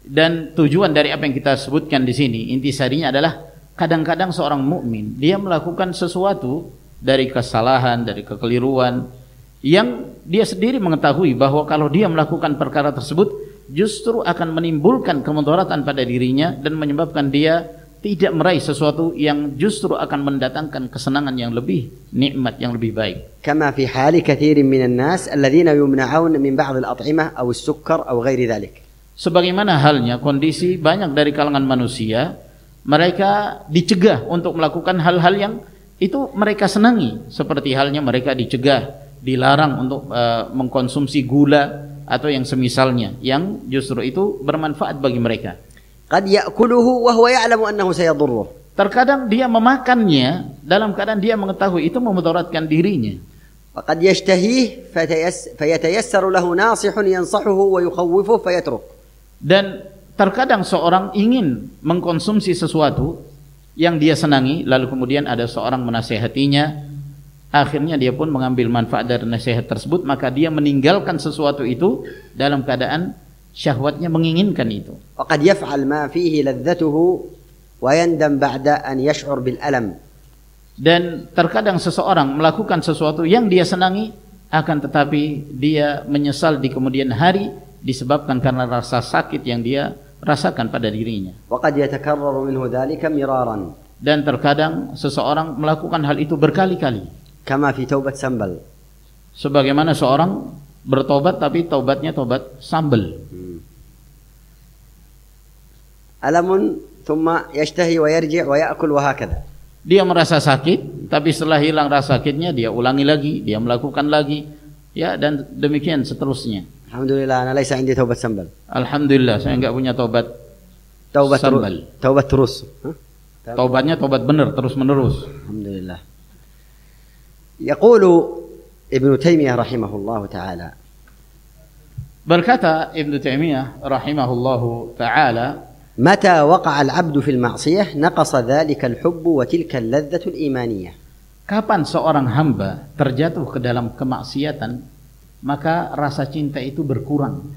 Dan tujuan dari apa yang kita sebutkan di sini, intisarinya adalah kadang-kadang seorang mukmin dia melakukan sesuatu dari kesalahan, dari kekeliruan yang dia sendiri mengetahui bahwa kalau dia melakukan perkara tersebut justru akan menimbulkan kemudaratan pada dirinya dan menyebabkan dia tidak meraih sesuatu yang justru akan mendatangkan kesenangan yang lebih nikmat, yang lebih baik. كما في حال كثير من الناس الذين يمنعون من بعض الأطعمة أو السكر أو غير ذلك. Sebagaimana halnya kondisi banyak dari kalangan manusia, mereka dicegah untuk melakukan hal-hal yang itu mereka senangi, seperti halnya mereka dicegah, dilarang untuk mengkonsumsi gula atau yang semisalnya yang justru itu bermanfaat bagi mereka. قد يأكله وهو يعلم أنه سيضره. Terkadang dia memakannya dalam keadaan dia mengetahui itu memudaratkan dirinya. وقد يشتهيه فيتيسر له ناصح ينصحه ويخوفه فيترك. Dan terkadang seorang ingin mengkonsumsi sesuatu yang dia senangi, lalu kemudian ada seorang menasihatinya, akhirnya dia pun mengambil manfaat dari nasihat tersebut, maka dia meninggalkan sesuatu itu dalam keadaan syahwatnya menginginkan itu. وقد يفعل ما فيه لذته ويندم بعد أن يشعر بالألم. Dan terkadang seseorang melakukan sesuatu yang dia senangi, akan tetapi dia menyesal di kemudian hari disebabkan karena rasa sakit yang dia rasakan pada dirinya. وقد يتكرر منه ذلك مرارا. Dan terkadang seseorang melakukan hal itu berkali-kali. كما في توبة سنبل. Sebagaimana seorang bertobat tapi taubatnya tobat sambel. ألم ثم يشتهي ويرجع ويأكل وهكذا. Dia merasa sakit, tapi setelah hilang rasa sakitnya dia ulangi lagi, dia melakukan lagi, ya, dan demikian seterusnya. Alhamdulillah, أنا ليس عندي توبة سنبل. Alhamdulillah, saya enggak punya tobat sambal. توبة terus. Taubatnya tobat benar, terus menerus. Alhamdulillah. يقول ابن تيمية رحمه الله تعالى. Berkata Ibnu Taimiyah rahimahullahu taala, متى وقع العبد في المعصية نقص ذلك الحب وتلك اللذة الإيمانية. Kapan seorang hamba terjatuh ke dalam kemaksiatan, maka rasa cinta itu berkurang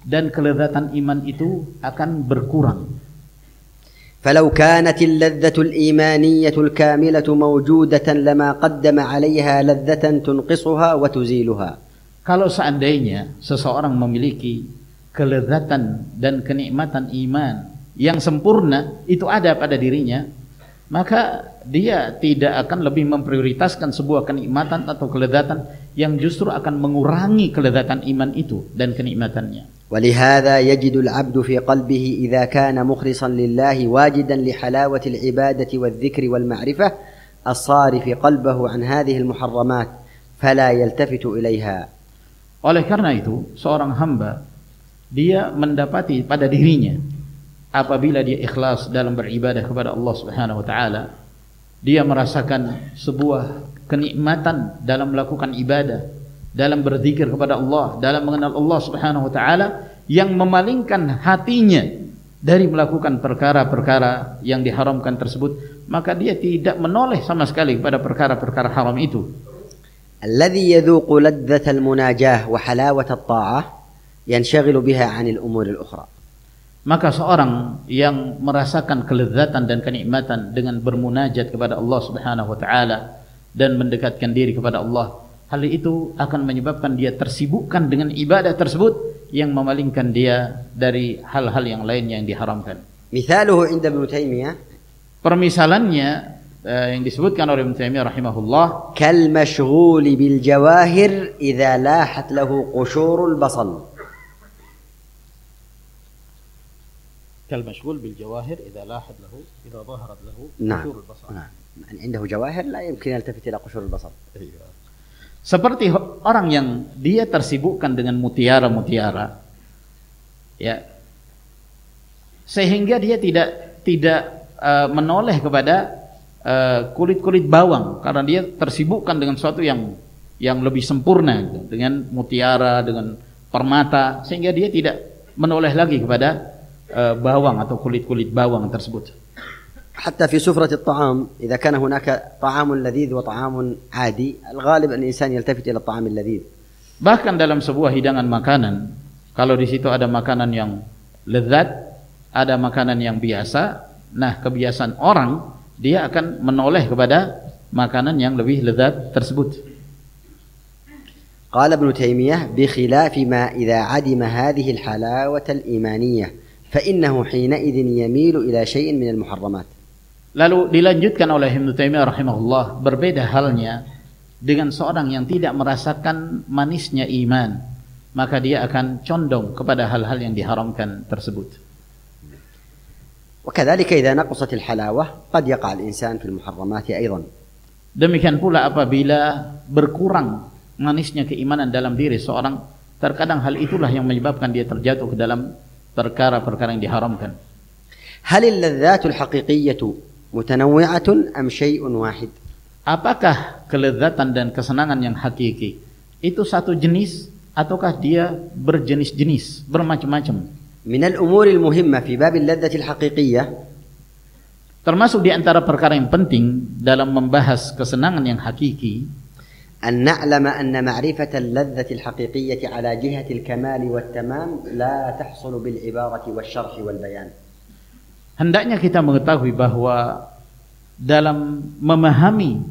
dan kelezatan iman itu akan berkurang. فلو كانت اللذة الإيمانية الكاملة موجودة لما قدم عليها لذة تنقصها وتزيلها. Kalau seandainya seseorang memiliki kelezatan dan kenikmatan iman yang sempurna itu ada pada dirinya, maka dia tidak akan lebih memprioritaskan sebuah kenikmatan atau kelezatan yang justru akan mengurangi kelezatan iman itu dan kenikmatannya. ولهذا يجد العبد في قلبه إذا كان مخلصا لله واجدا لحلاوة العبادة والذكر والمعرفة الصارف قلبه عن هذه المحرمات فلا يلتفت إليها. Oleh karena itu seorang hamba dia mendapati pada dirinya apabila dia ikhlas dalam beribadah kepada Allah Subhanahu wa taala, dia merasakan sebuah kenikmatan dalam melakukan ibadah, dalam berzikir kepada Allah, dalam mengenal Allah Subhanahu wa taala, yang memalingkan hatinya dari melakukan perkara-perkara yang diharamkan tersebut, maka dia tidak menoleh sama sekali kepada perkara-perkara haram itu. الذي يذوق لذة المناجاة وحلاوة الطاعة ينشغل بها عن الأمور الأخرى. Maka seorang yang merasakan kelezatan dan kenikmatan dengan bermunajat kepada Allah Subhanahu wa taala dan mendekatkan diri kepada Allah, hal itu akan menyebabkan dia tersibukkan dengan ibadah tersebut yang memalingkan dia dari hal-hal yang lain yang diharamkan. Mithaluhu inda Ibnu Taimiyah, permisalannya yang disebutkan oleh Ibnu Taimiyah rahimahullah, kal mashghul bil jawahir idza lahat lahu qushurul basal. Kal mashghul bil jawahir idza lahat lahu idza dhaharat lahu qushurul basal. Nah, عنده جواهر لا يمكن يلتفت إلى قشور البصر. Seperti orang yang dia tersibukkan dengan mutiara-mutiara, ya, sehingga dia tidak menoleh kepada kulit-kulit bawang karena dia tersibukkan dengan sesuatu yang lebih sempurna gitu, dengan mutiara, dengan permata, sehingga dia tidak menoleh lagi kepada bawang atau kulit-kulit bawang tersebut. حتى في سفرة الطعام إذا كان هناك طعام لذيذ وطعام عادي الغالب أن الإنسان يلتفت إلى الطعام اللذيذ. Bahkan dalam sebuah hidangan makanan, kalau di situ ada makanan yang lezat, ada makanan yang biasa, nah kebiasaan orang dia akan menoleh kepada makanan yang lebih lezat tersebut. قال ابن تيمية بخلاف ما إذا عدم هذه الحلاوة الإيمانية فإنه حينئذ يميل إلى شيء من المحرمات. Lalu dilanjutkan oleh Ibnu Taimiyah rahimahullah, berbeda halnya dengan seorang yang tidak merasakan manisnya iman, maka dia akan condong kepada hal-hal yang diharamkan tersebut. وكذلك إذا نقصت الحلاوة قد يقع الإنسان في المحرمات أيضا. Demikian pula apabila berkurang manisnya keimanan dalam diri seorang, terkadang hal itulah yang menyebabkan dia terjatuh ke dalam perkara-perkara yang diharamkan. هل اللذات الحقيقية متنوعة أم شيء واحد؟ Apakah kelezatan dan kesenangan yang hakiki itu satu jenis ataukah dia berjenis-jenis, bermacam-macam? من الأمور المهمة في باب اللذة الحقيقية Termasuk di antara perkara yang penting dalam membahas kesenangan yang hakiki, أن نعلم أن معرفة اللذة الحقيقية على جهة الكمال والتمام لا تحصل بالعبارة والشرح والبيان. hendaknya kita mengetahui bahwa dalam memahami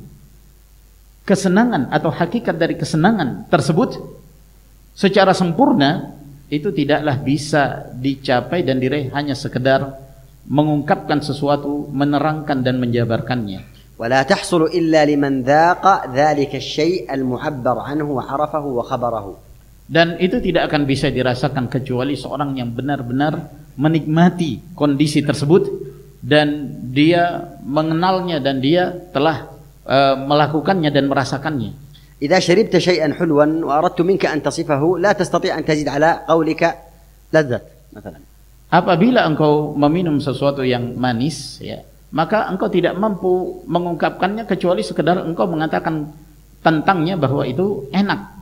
kesenangan atau hakikat dari kesenangan tersebut secara sempurna itu tidaklah bisa dicapai dan diraih hanya sekedar mengungkapkan sesuatu, menerangkan dan menjabarkannya. ولا تحصل إلا لمن ذاق ذلك الشيء المعبر عنه وعرفه وخبره. Dan itu tidak akan bisa dirasakan kecuali seorang yang benar-benar menikmati kondisi tersebut dan dia mengenalnya dan dia telah melakukannya dan merasakannya. إذا شربت شيئا حلوا وأردت منك أن تصفه لا تستطيع أن تزيد على قولك لذة مثلا. Apabila engkau meminum sesuatu yang manis, ya, maka engkau tidak mampu mengungkapkannya kecuali sekedar engkau mengatakan tentangnya bahwa itu enak.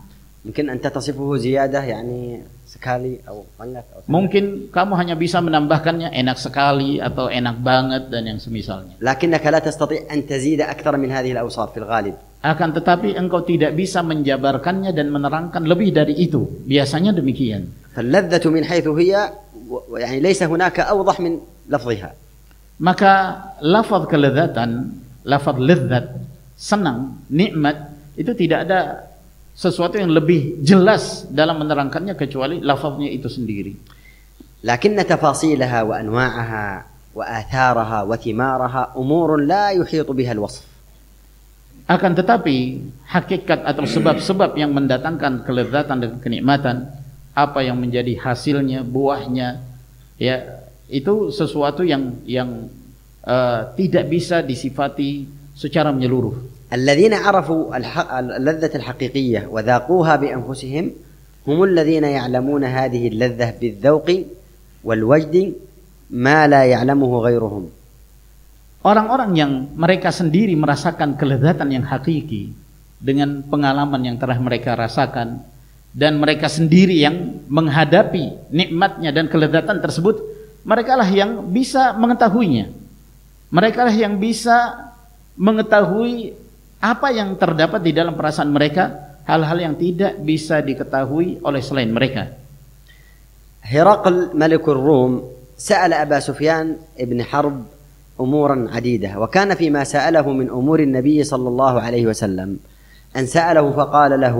ممكن أن تصفه زيادة يعني sekali atau banyak. Mungkin kamu hanya bisa menambahkannya enak sekali atau enak banget dan yang semisalnya. لكنك لا تستطيع أن تزيد أكثر من هذه الأوصاف في الغالب. Akan tetapi engkau tidak bisa menjabarkannya dan menerangkan lebih dari itu. Biasanya demikian. فاللذة من حيث هي يعني ليس هناك أوضح من لفظها. Maka lafaz kelezatan, lafaz lezat, senang, nikmat itu tidak ada sesuatu yang lebih jelas dalam menerangkannya kecuali lafaznya itu sendiri. لكن تفاصيلها وأنواعها وآثارها وثمارها أمور لا يحيط بها الوصف. Akan tetapi hakikat atau sebab-sebab yang mendatangkan kelezatan dan kenikmatan, apa yang menjadi hasilnya, buahnya, ya itu sesuatu yang tidak bisa disifati secara menyeluruh. الذين عرفوا اللذة الحقيقية وذاقوها بأنفسهم هم الذين يعلمون هذه اللذة بالذوق والوجد ما لا يعلمه غيرهم. Orang-orang yang mereka sendiri merasakan kelezatan yang hakiki dengan pengalaman yang telah mereka rasakan dan mereka sendiri yang menghadapi nikmatnya dan kelezatan tersebut, merekalah yang bisa mengetahuinya. Merekalah yang bisa mengetahui apa yang terdapat di dalam perasaan mereka, hal-hal yang tidak bisa diketahui oleh selain mereka. هرقل ملك الروم سأل أبا سفيان ابن حرب أمورا عديدة، وكان فيما سأله من أمور النبي صلى الله عليه وسلم أن سأله فقال له: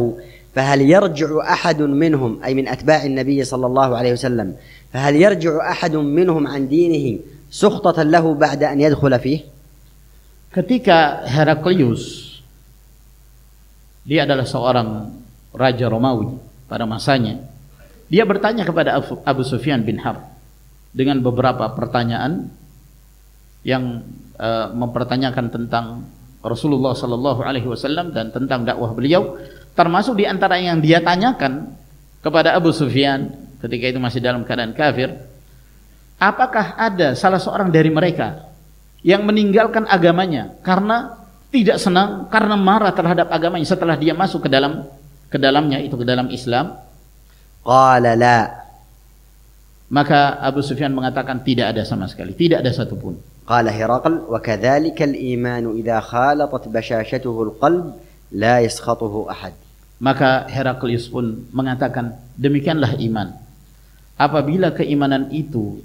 فهل يرجع أحد منهم، أي من أتباع النبي صلى الله عليه وسلم، فهل يرجع أحد منهم عن دينه سخطة له بعد أن يدخل فيه؟ Ketika Heraklius, dia adalah seorang raja Romawi pada masanya, dia bertanya kepada Abu Sufyan bin Harb dengan beberapa pertanyaan yang mempertanyakan tentang Rasulullah sallallahu alaihi wasallam dan tentang dakwah beliau, termasuk di antara yang dia tanyakan kepada Abu Sufyan ketika itu masih dalam keadaan kafir, apakah ada salah seorang dari mereka yang meninggalkan agamanya karena tidak senang, karena marah terhadap agamanya setelah dia masuk ke dalamnya, itu ke dalam Islam? Qala la. Maka Abu Sufyan mengatakan tidak ada sama sekali, tidak ada satupun. Qala Hiraql wa kadzalika al-iman idza khalatat bashashatuhu al-qalb la yaskhatuhu ahad. Maka Heraklius pun mengatakan demikianlah iman. Apabila keimanan itu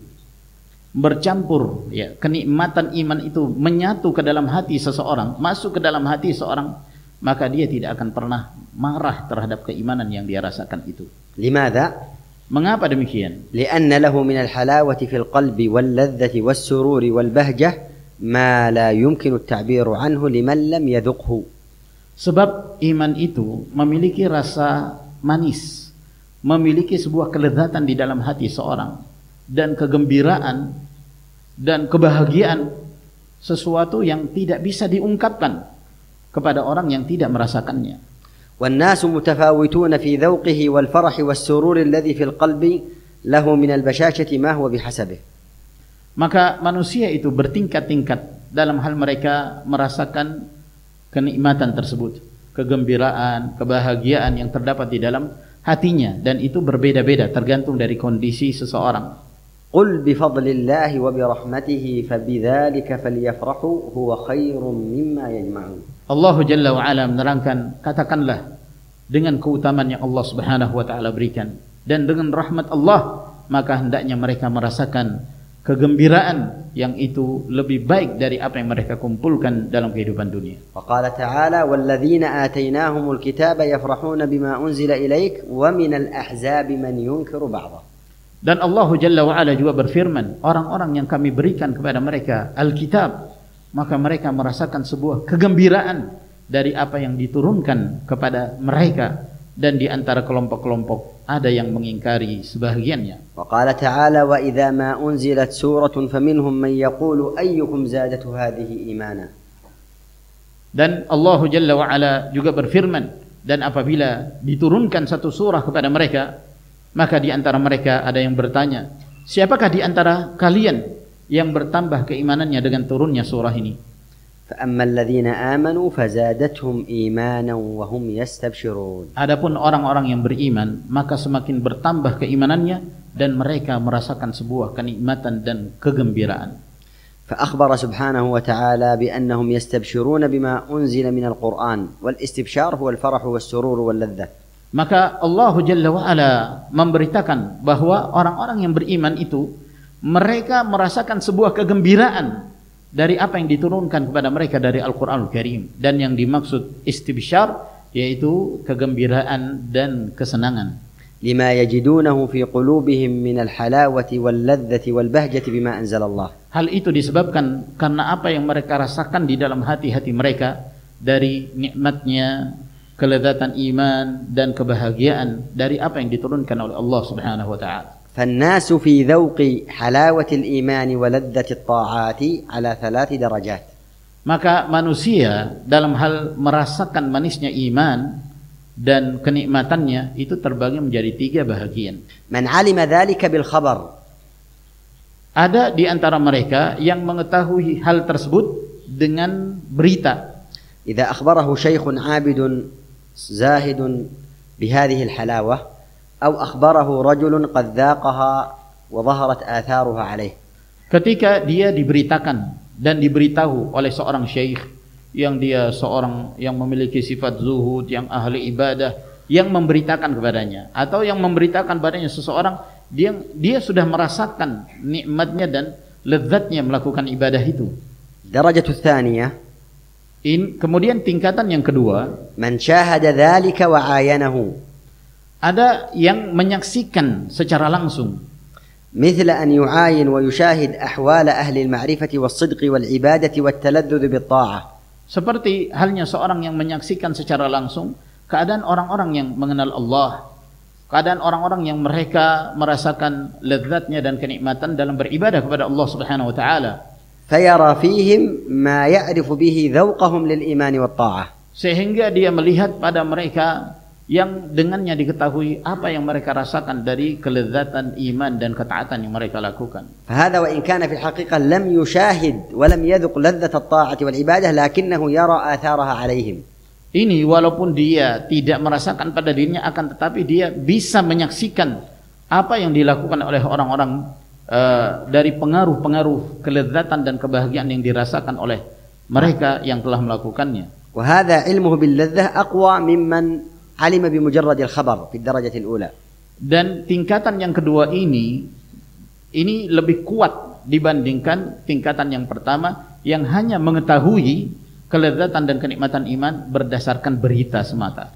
bercampur, ya, kenikmatan iman itu menyatu ke dalam hati seseorang, masuk ke dalam hati seorang, maka dia tidak akan pernah marah terhadap keimanan yang dia rasakan itu. Limadha? Mengapa demikian? Lianna lahu min al-halawati fil qalbi wal ladzati was sururi wal bahjah ma la yumkinu at-ta'biru anhu liman lam yadhuqhu. Sebab iman itu memiliki rasa manis, memiliki sebuah kelezatan di dalam hati seorang, dan kegembiraan dan kebahagiaan, sesuatu yang tidak bisa diungkapkan kepada orang yang tidak merasakannya. والناس متفاوتون في ذوقه والفرح والسرور الذي في القلب له من البشاشة ما هو بحسبه. Maka manusia itu bertingkat-tingkat dalam hal mereka merasakan kenikmatan tersebut, kegembiraan, kebahagiaan yang terdapat di dalam hatinya, dan itu berbeda-beda tergantung dari kondisi seseorang. قل بفضل الله وبرحمته فبذلك فليفرحوا هو خير مما يجمعون. Allah Jalla wa Ala menerangkan, katakanlah dengan keutamaan yang Allah Subhanahu wa taala berikan dan dengan rahmat Allah, maka hendaknya mereka merasakan kegembiraan yang itu lebih baik dari apa yang mereka kumpulkan dalam kehidupan dunia. وقال تعالى والذين آتيناهم الكتاب يفرحون بما أنزل إليك ومن الأحزاب من ينكر بعضه. Dan Allah Jalla wa Ala juga berfirman, orang-orang yang kami berikan kepada mereka Alkitab, maka mereka merasakan sebuah kegembiraan dari apa yang diturunkan kepada mereka, dan di antara kelompok-kelompok ada yang mengingkari sebahagiannya. وقال تعالى وإذا ما أنزلت سورة فمنهم من يقول أيكم زادته هذه إيمانا. Dan Allah Jalla wa Ala juga berfirman, dan apabila diturunkan satu surah kepada mereka, maka di antara mereka ada yang bertanya, siapakah di antara kalian yang bertambah keimanannya dengan turunnya surah ini? فأما الذين آمنوا فزادتهم إيمانا وهم يستبشرون. Adapun orang-orang yang beriman, maka semakin bertambah keimanannya dan mereka merasakan sebuah kenikmatan dan kegembiraan. فأخبر سبحانه وتعالى بأنهم يستبشرون بما أنزل من القرآن والاستبشار هو الفرح والسرور واللذة. Maka Allah Jalla wa Ala memberitakan bahwa orang-orang yang beriman itu mereka merasakan sebuah kegembiraan dari apa yang diturunkan kepada mereka dari Al-Qur'anul Karim, dan yang dimaksud istibsyar yaitu kegembiraan dan kesenangan. لما يجدونه في قلوبهم من الحلاوة واللذة والبهجة بما أنزل الله. Hal itu disebabkan karena apa yang mereka rasakan di dalam hati-hati mereka dari nikmatnya, kelezatan iman dan kebahagiaan dari apa yang diturunkan oleh Allah Subhanahu wa taala. فالناس في ذوق حلاوة الإيمان ولذة الطاعات على 3 درجات. Maka manusia dalam hal merasakan manisnya iman dan kenikmatannya itu terbagi menjadi 3 bahagian. من علم ذلك بالخبر. Ada di antara mereka yang mengetahui hal tersebut dengan berita. إذا أخبره شيخ عابد زاهد بهذه الحلاوة أو أخبره رجل قد ذاقها وظهرت آثارها عليه. Ketika dia diberitakan dan diberitahu oleh seorang syekh yang dia seorang yang memiliki sifat zuhud, yang ahli ibadah, yang memberitakan kepadanya, atau yang memberitakan kepadanya seseorang dia sudah merasakan nikmatnya dan lezatnya melakukan ibadah itu. الدرجة الثانية. Kemudian tingkatan yang kedua, من شاهد ذلك وعاينه. Ada yang menyaksikan secara langsung, مثل أن يعاين ويشاهد أحوال أهل المعرفة والصدق والعبادة والتلذذ بالطاعة. Seperti halnya seorang yang menyaksikan secara langsung keadaan orang-orang yang mengenal Allah, keadaan orang-orang yang mereka merasakan lezatnya dan kenikmatan dalam beribadah kepada Allah Subhanahu wa taala. فيرى فيهم ما يعرف به ذوقهم للإيمان والطاعة. Sehingga dia melihat pada mereka yang dengannya diketahui apa yang mereka rasakan dari kelezatan iman dan ketaatan yang mereka lakukan. فهذا وإن كان في الحقيقة لم يشاهد ولم يذق لذة الطاعة والعبادة لكنه يرى آثارها عليهم. Ini walaupun dia tidak merasakan pada dirinya, akan tetapi dia bisa menyaksikan apa yang dilakukan oleh orang-orang dari pengaruh-pengaruh kelezatan dan kebahagiaan yang dirasakan oleh mereka yang telah melakukannya. وهذا علمه باللذة أقوى ممن علم بمجرد الخبر في الدرجة الأولى. Dan tingkatan yang kedua ini lebih kuat dibandingkan tingkatan yang pertama yang hanya mengetahui kelezatan dan kenikmatan iman berdasarkan berita semata.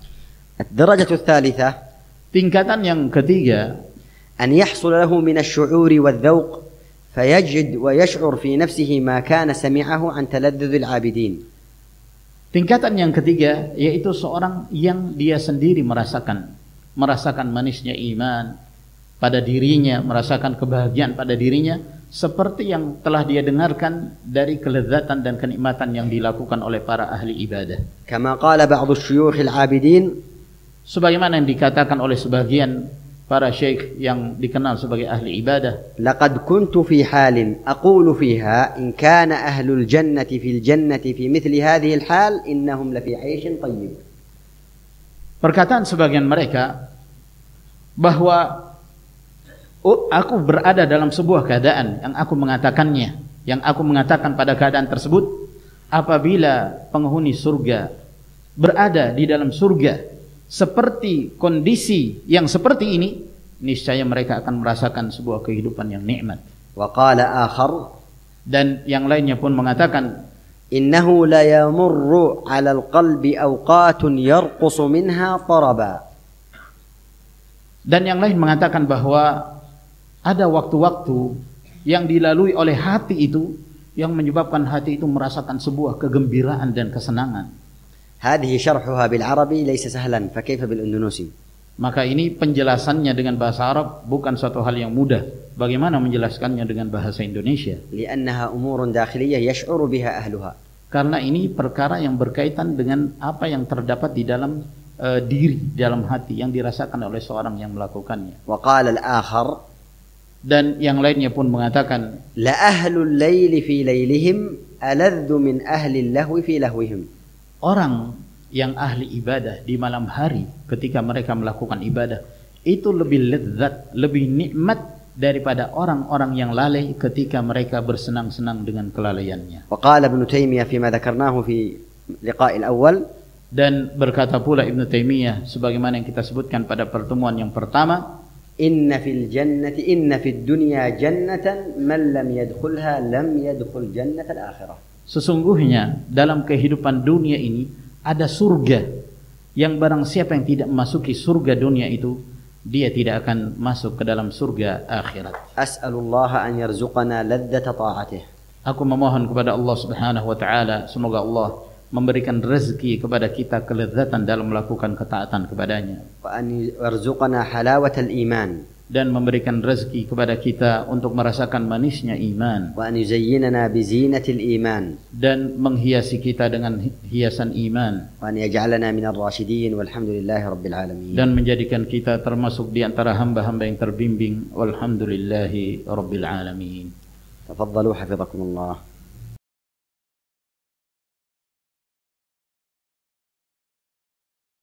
الدرجة الثالثة. Tingkatan yang ketiga, أن يحصل له من الشعور والذوق فيجد ويشعر في نفسه ما كان سمعه عن تلذذ العابدين. Tingkatan yang ketiga yaitu seorang yang dia sendiri merasakan manisnya iman pada dirinya, merasakan kebahagiaan pada dirinya, seperti yang telah dia dengarkan dari kelezatan dan kenikmatan yang dilakukan oleh para ahli ibadah. كما قال بعض الشيوخ العابدين Sebagaimana yang dikatakan oleh sebagian para syekh yang dikenal sebagai ahli ibadah, لقد كنت في حال أقول فيها إن كان أهل الجنة في الجنة في مثل هذه الحال إنهم لفي عيش طيب. perkataan sebagian mereka bahwa aku berada dalam sebuah keadaan yang aku mengatakannya, yang aku mengatakan pada keadaan tersebut, apabila penghuni surga berada di dalam surga seperti kondisi yang seperti ini, niscaya mereka akan merasakan sebuah kehidupan yang nikmat. وقال آخر Dan yang lainnya pun mengatakan, إنه لا يمر على القلب أوقات يرقص منها طربا. dan yang lain mengatakan bahwa ada waktu-waktu yang dilalui oleh hati itu yang menyebabkan hati itu merasakan sebuah kegembiraan dan kesenangan. هذه شرحها بالعربي ليس سهلا فكيف بالإندونيسي؟ Maka ini penjelasannya dengan bahasa Arab bukan suatu hal yang mudah. Bagaimana menjelaskannya dengan bahasa Indonesia? لأنها أمور داخلية يشعر بها أهلها. Karena ini perkara yang berkaitan dengan apa yang terdapat di dalam diri, dalam hati yang dirasakan oleh seorang yang melakukannya. وقال الآخر Dan yang lainnya pun mengatakan, لأهل الليل في ليلهم ألذ من أهل اللهو في لهوهم. orang yang ahli ibadah di malam hari ketika mereka melakukan ibadah itu lebih lezat, lebih nikmat daripada orang-orang yang lalai ketika mereka bersenang-senang dengan kelalaiannya. وقال ابن تيمية فيما ذكرناه في اللقاء الأول Dan berkata pula Ibnu Taimiyah sebagaimana yang kita sebutkan pada pertemuan yang pertama, إن في الدنيا جنة من لم يدخلها لم يدخل جنة الآخرة. sesungguhnya dalam kehidupan dunia ini ada surga yang barang siapa yang tidak memasuki surga dunia itu, dia tidak akan masuk ke dalam surga akhirat. أسأل الله أن يرزقنا لذة طاعته. Aku memohon kepada Allah Subhanahu wa taala, semoga Allah memberikan rezeki kepada kita kelezatan dalam melakukan ketaatan kepadanya, وأن يرزقنا حلاوة الإيمان. dan memberikan rezeki kepada kita untuk merasakan manisnya iman, وأن يزيننا بزينة الإيمان. dan menghiasi kita dengan hiasan iman, وأن يجعلنا من الراشدين والحمد لله رب العالمين. dan menjadikan kita termasuk di antara hamba-hamba yang terbimbing. Walhamdulillahi rabbil alamin. تفضلوا حفظكم الله.